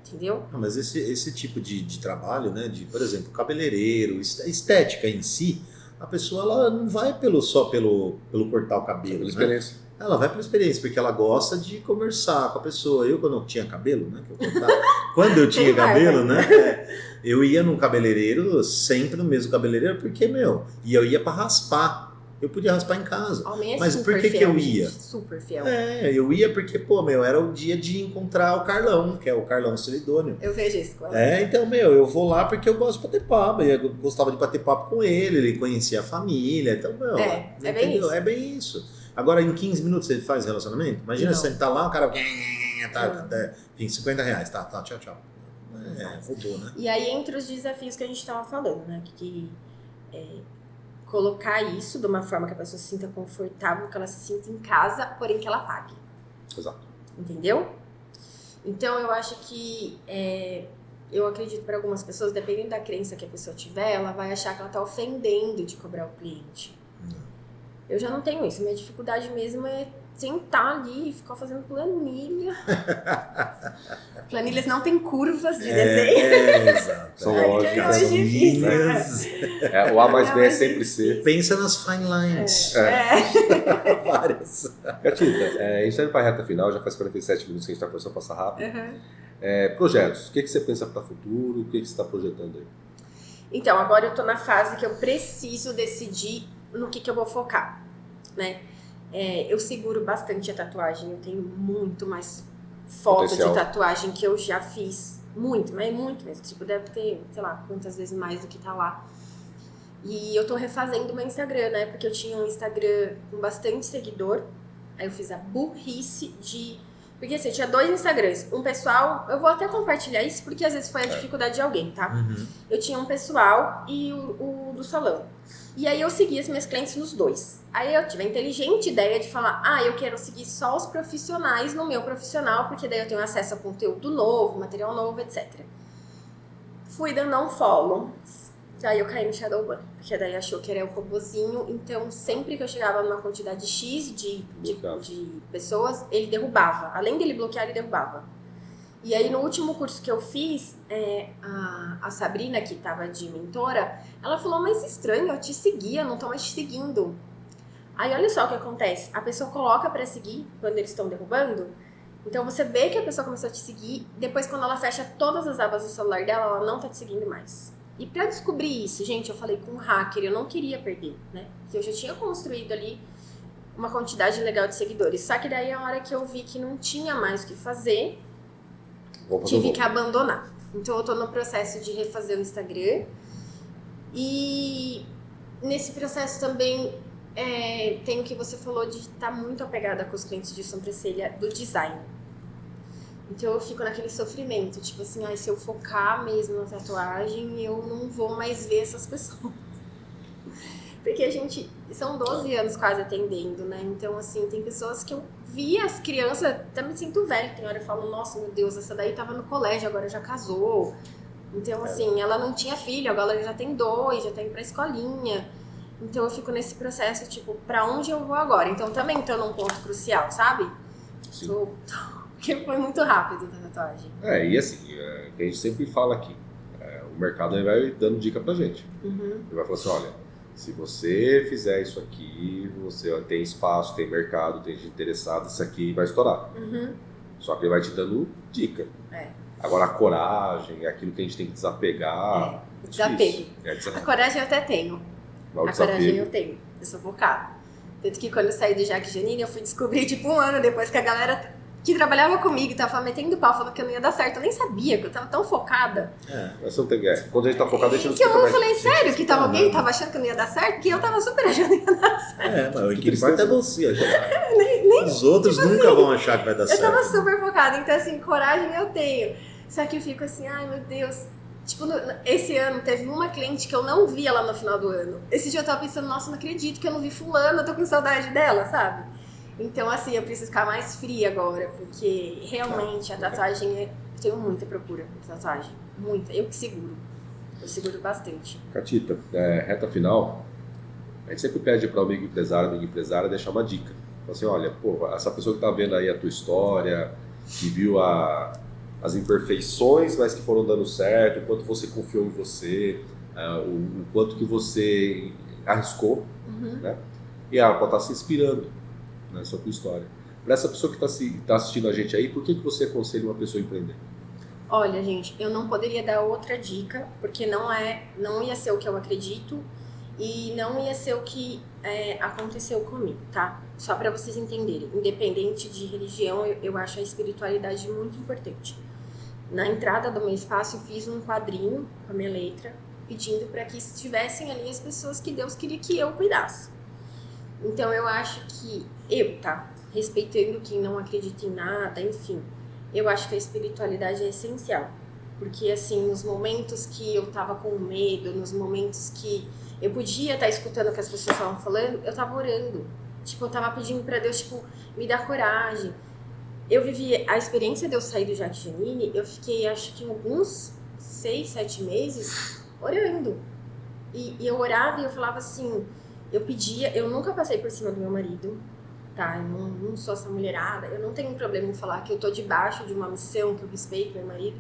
entendeu? Não, mas esse tipo de trabalho, né, de, por exemplo, cabeleireiro, estética em si, a pessoa ela não vai só pelo cortar o cabelo, Pela né? experiência. Ela vai pela experiência, porque ela gosta de conversar com a pessoa. Eu, quando eu tinha cabelo, né? Que eu contava, quando eu tinha cabelo, né? Eu ia num cabeleireiro, sempre no mesmo cabeleireiro, porque, e eu ia pra raspar. Eu podia raspar em casa. Homem é Mas super por que fiel, eu ia? gente, super fiel. Eu ia porque, era o dia de encontrar o Carlão, que é o Carlão Celidônio. Eu vejo isso com ela. Então, eu vou lá porque eu gosto de bater papo. Eu gostava de bater papo com ele conhecia a família. Então, é bem isso. É bem isso. Agora, em 15 minutos você faz relacionamento? Imagina você tá lá, o cara... Enfim, R$50. Tá, tchau. Roubou, né? E aí, entre os desafios que a gente tava falando, né? Colocar isso de uma forma que a pessoa se sinta confortável, que ela se sinta em casa, porém que ela pague. Exato. Entendeu? Então, eu acho que... eu acredito para algumas pessoas, dependendo da crença que a pessoa tiver, ela vai achar que ela tá ofendendo de cobrar o cliente. Eu já não tenho isso. Minha dificuldade mesmo é sentar ali e ficar fazendo planilha. Planilhas não têm curvas de desenho. Exato. São lógicas. É difícil. O A mais B é sempre C. Pensa nas fine lines. Várias. Gatita, a gente tá indo pra reta final, já faz 47 minutos que a gente tá começando a passar rápido. Projetos, o que você pensa para o futuro? O que você está projetando aí? Então, agora eu tô na fase que eu preciso decidir no que eu vou focar, né? Eu seguro bastante a tatuagem, eu tenho muito mais foto Potencial. de tatuagem que eu já fiz, muito, mas muito mesmo, tipo, deve ter, sei lá, quantas vezes mais do que tá lá. E eu tô refazendo meu Instagram, né, porque eu tinha um Instagram com bastante seguidor, aí eu fiz a burrice de... Porque assim, eu tinha 2 Instagrams, um pessoal, eu vou até compartilhar isso porque às vezes foi a dificuldade de alguém, tá? Eu tinha um pessoal e o do salão. E aí eu segui as minhas clientes nos 2. Aí eu tive a inteligente ideia de falar, eu quero seguir só os profissionais no meu profissional, porque daí eu tenho acesso a conteúdo novo, material novo, etc. Fui dando um follow, aí eu caí no Shadowban, porque daí achou que era o robozinho, então sempre que eu chegava numa quantidade X de pessoas, ele derrubava. Além dele bloquear, ele derrubava. E aí no último curso que eu fiz, a Sabrina, que tava de mentora, ela falou, mas estranho, eu te seguia, não tô mais te seguindo. Aí olha só o que acontece, a pessoa coloca pra seguir quando eles estão derrubando, então você vê que a pessoa começou a te seguir, depois quando ela fecha todas as abas do celular dela, ela não tá te seguindo mais. E pra descobrir isso, gente, eu falei com um hacker, eu não queria perder, né? Porque eu já tinha construído ali uma quantidade legal de seguidores. Só que daí a hora que eu vi que não tinha mais o que fazer, tive que abandonar. Então eu tô no processo de refazer o Instagram. E nesse processo também tem o que você falou de estar muito apegada com os clientes de sobrancelha do design. Então eu fico naquele sofrimento, tipo assim, se eu focar mesmo na tatuagem, eu não vou mais ver essas pessoas. Porque a gente, são 12 anos quase atendendo, né? Então, assim, tem pessoas que eu vi as crianças, até me sinto velha, tem hora eu falo, nossa, meu Deus, essa daí tava no colégio, agora já casou. Então, assim, ela não tinha filho, agora ela já tem 2, já tá indo pra escolinha. Então eu fico nesse processo, tipo, pra onde eu vou agora? Então também tô num ponto crucial, sabe? Sim. Porque foi muito rápido da tatuagem. E assim, que a gente sempre fala aqui, o mercado ele vai dando dica pra gente. Uhum. Ele vai falar assim, olha, se você fizer isso aqui, você tem espaço, tem mercado, tem gente interessada, isso aqui vai estourar. Uhum. Só que ele vai te dando dica. Agora a coragem, aquilo que a gente tem que desapegar. O desapego. Desapego. A coragem eu até tenho. A coragem eu tenho. Eu sou focada. Tanto que quando eu saí do Jaque Janine, eu fui descobrir, tipo, 1 ano depois que a galera que trabalhava comigo tava metendo pau, falando que eu não ia dar certo. Eu nem sabia, que eu tava tão focada. Mas você não tem, quando a gente tá focado, a gente não que eu mais. Falei, sério, que tava alguém tava achando que eu não ia dar certo, que eu tava super achando que ia dar certo. Mas o que importa é você. Os outros tipo nunca vão achar que vai dar certo. Eu tava super focada, então assim, coragem eu tenho. Só que eu fico assim, ai meu Deus. Tipo, esse ano teve uma cliente que eu não via lá no final do ano. Esse dia eu tava pensando, nossa, não acredito que eu não vi fulana, eu tô com saudade dela, sabe? Então, assim, eu preciso ficar mais fria agora, porque realmente a tatuagem, eu tenho muita procura por tatuagem. Muita. Eu que seguro. Eu seguro bastante. Catita, reta final, a gente sempre pede para o amigo empresária deixar uma dica. Fala assim, olha, essa pessoa que tá vendo aí a tua história, que viu as imperfeições, mas que foram dando certo, o quanto você confiou em você, o quanto que você arriscou, né? E ela pode estar se inspirando nessa tua história. Para essa pessoa que está assistindo a gente aí, por que você aconselha uma pessoa a empreender? Olha, gente, eu não poderia dar outra dica, porque não ia ser o que eu acredito e não ia ser o que aconteceu comigo, tá? Só para vocês entenderem, independente de religião, eu acho a espiritualidade muito importante. Na entrada do meu espaço, eu fiz um quadrinho com a minha letra, pedindo para que estivessem ali as pessoas que Deus queria que eu cuidasse. Então, eu acho que respeitando quem não acredita em nada, enfim, eu acho que a espiritualidade é essencial. Porque, assim, nos momentos que eu tava com medo, nos momentos que eu podia estar escutando o que as pessoas estavam falando, eu tava orando. Tipo, eu tava pedindo pra Deus, tipo, me dar coragem. Eu vivi a experiência de eu sair do Jaque Janine, eu fiquei, acho que alguns 6, 7 meses orando. E eu orava e eu falava assim, eu pedia, eu nunca passei por cima do meu marido, tá? Eu não sou essa mulherada, eu não tenho problema em falar que eu tô debaixo de uma missão, que eu respeito meu marido.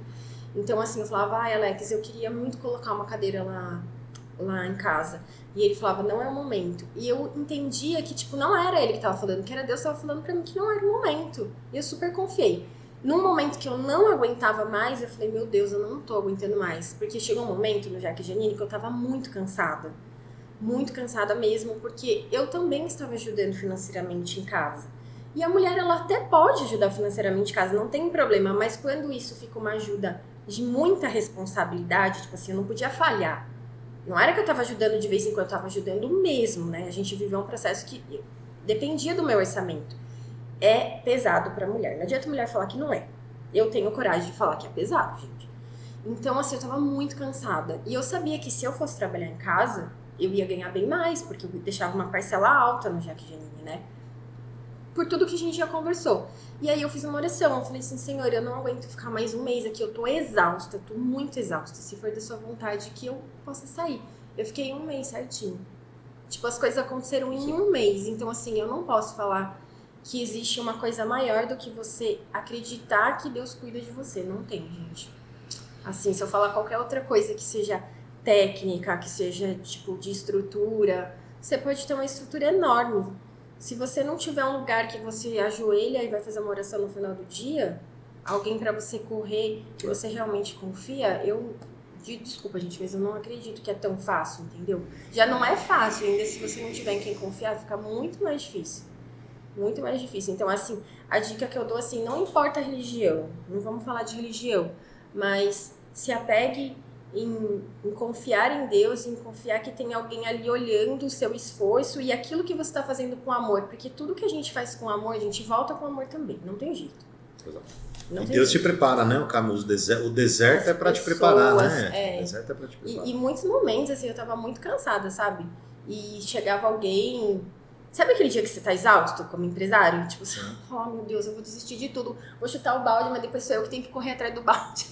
Então, assim, eu falava, Alex, eu queria muito colocar uma cadeira lá em casa. E ele falava, não é o momento. E eu entendia que, tipo, não era ele que tava falando, que era Deus que tava falando pra mim que não era o momento. E eu super confiei. Num momento que eu não aguentava mais, eu falei, meu Deus, eu não tô aguentando mais. Porque chegou um momento no Jaque Janine que eu tava muito cansada. Muito cansada mesmo, porque eu também estava ajudando financeiramente em casa. E a mulher, ela até pode ajudar financeiramente em casa, não tem problema. Mas quando isso fica uma ajuda de muita responsabilidade, tipo assim, eu não podia falhar. Não era que eu tava ajudando de vez em quando, eu tava ajudando mesmo, né? A gente viveu um processo que dependia do meu orçamento. É pesado pra mulher. Não adianta a mulher falar que não é. Eu tenho coragem de falar que é pesado, gente. Então, assim, eu tava muito cansada. E eu sabia que se eu fosse trabalhar em casa, eu ia ganhar bem mais, porque eu deixava uma parcela alta no Jaque Janine, né? Por tudo que a gente já conversou. E aí eu fiz uma oração, eu falei assim, Senhor, eu não aguento ficar mais um mês aqui, eu tô exausta, eu tô muito exausta. Se for da sua vontade que eu possa sair. Eu fiquei 1 mês certinho. Tipo, as coisas aconteceram em 1 mês. Então, assim, eu não posso falar que existe uma coisa maior do que você acreditar que Deus cuida de você. Não tem, gente. Assim, se eu falar qualquer outra coisa que seja técnica, que seja, tipo, de estrutura, você pode ter uma estrutura enorme. Se você não tiver um lugar que você ajoelha e vai fazer uma oração no final do dia, alguém pra você correr, que você realmente confia, desculpa, gente, mas eu não acredito que é tão fácil, entendeu? Já não é fácil, ainda se você não tiver em quem confiar, fica muito mais difícil. Muito mais difícil. Então, assim, a dica que eu dou, assim, não importa a religião, não vamos falar de religião, mas se apegue em confiar em Deus, em confiar que tem alguém ali olhando o seu esforço e aquilo que você está fazendo com amor, porque tudo que a gente faz com amor, a gente volta com amor também, não tem jeito. E Deus te prepara, né, Camus? O deserto é para te preparar, né? O deserto é para te preparar. E muitos momentos, assim, eu tava muito cansada, sabe? E chegava alguém... Sabe aquele dia que você tá exausto como empresário? Tipo assim, oh meu Deus, eu vou desistir de tudo, vou chutar o balde, mas depois sou eu que tenho que correr atrás do balde.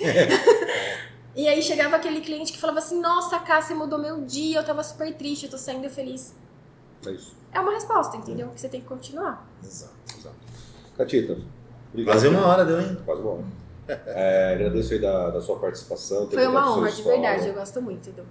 E aí chegava aquele cliente que falava assim, nossa, Cá, você mudou meu dia, eu tava super triste, eu tô saindo feliz. É isso. É uma resposta, entendeu? Que você tem que continuar. Exato. Catita, obrigado. Quase uma hora, deu, hein? Quase uma hora. Agradeço aí da sua participação. Foi uma honra, de verdade, eu gosto muito de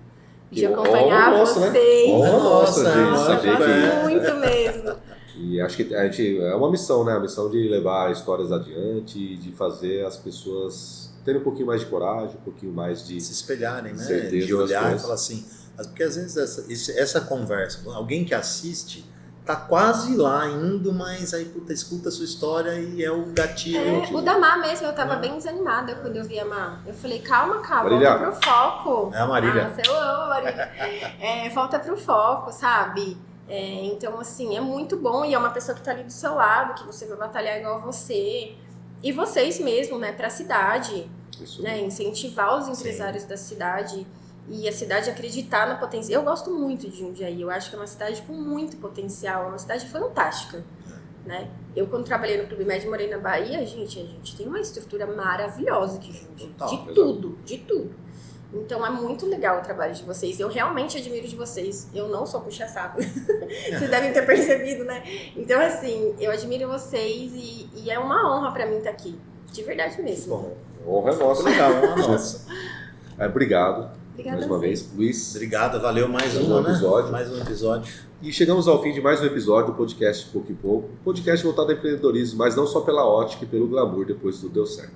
Que acompanhar nossa, vocês. Né? Nossa, gente, eu saber gosto que... muito mesmo. E acho que a gente, é uma missão, né? A missão de levar histórias adiante, de fazer as pessoas terem um pouquinho mais de coragem, um pouquinho mais de... Se espelharem, né? certeza De olhar das e falar assim... Porque às vezes essa conversa, alguém que assiste... tá quase lá indo, mas aí escuta a sua história e é o gatilho. O da Má mesmo, eu tava bem desanimada quando eu vi a Má. Eu falei, calma, Marília. volta pro foco. É a Marília. Eu amo a Marília. Volta pro foco, sabe? Então, assim, é muito bom e é uma pessoa que tá ali do seu lado, que você vai batalhar igual a você. E vocês mesmo, né, pra cidade. Isso. Né, incentivar os empresários da cidade. E a cidade acreditar no potencial. Eu gosto muito de Jundiaí, eu acho que é uma cidade com muito potencial, é uma cidade fantástica, né? Eu, quando trabalhei no Clube Med, morei na Bahia, a gente tem uma estrutura maravilhosa aqui, gente. De tudo. Então é muito legal o trabalho de vocês, eu realmente admiro de vocês, eu não sou puxa-saco, vocês devem ter percebido, né? Então, assim, eu admiro vocês e é uma honra pra mim estar aqui, de verdade mesmo. Bom, honra é nossa. Legal, honra nossa. Obrigado. Obrigada mais uma vez, Luiz. Obrigado, valeu mais um episódio. Né? Mais um episódio. E chegamos ao fim de mais um episódio do podcast Pouco em Pouco. Podcast voltado ao empreendedorismo, mas não só pela ótica e pelo glamour depois que tudo deu certo.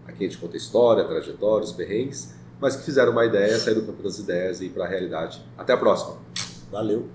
Aqui a gente conta história, trajetória, os perrengues, mas que fizeram uma ideia, sair do campo das ideias e ir para a realidade. Até a próxima. Valeu.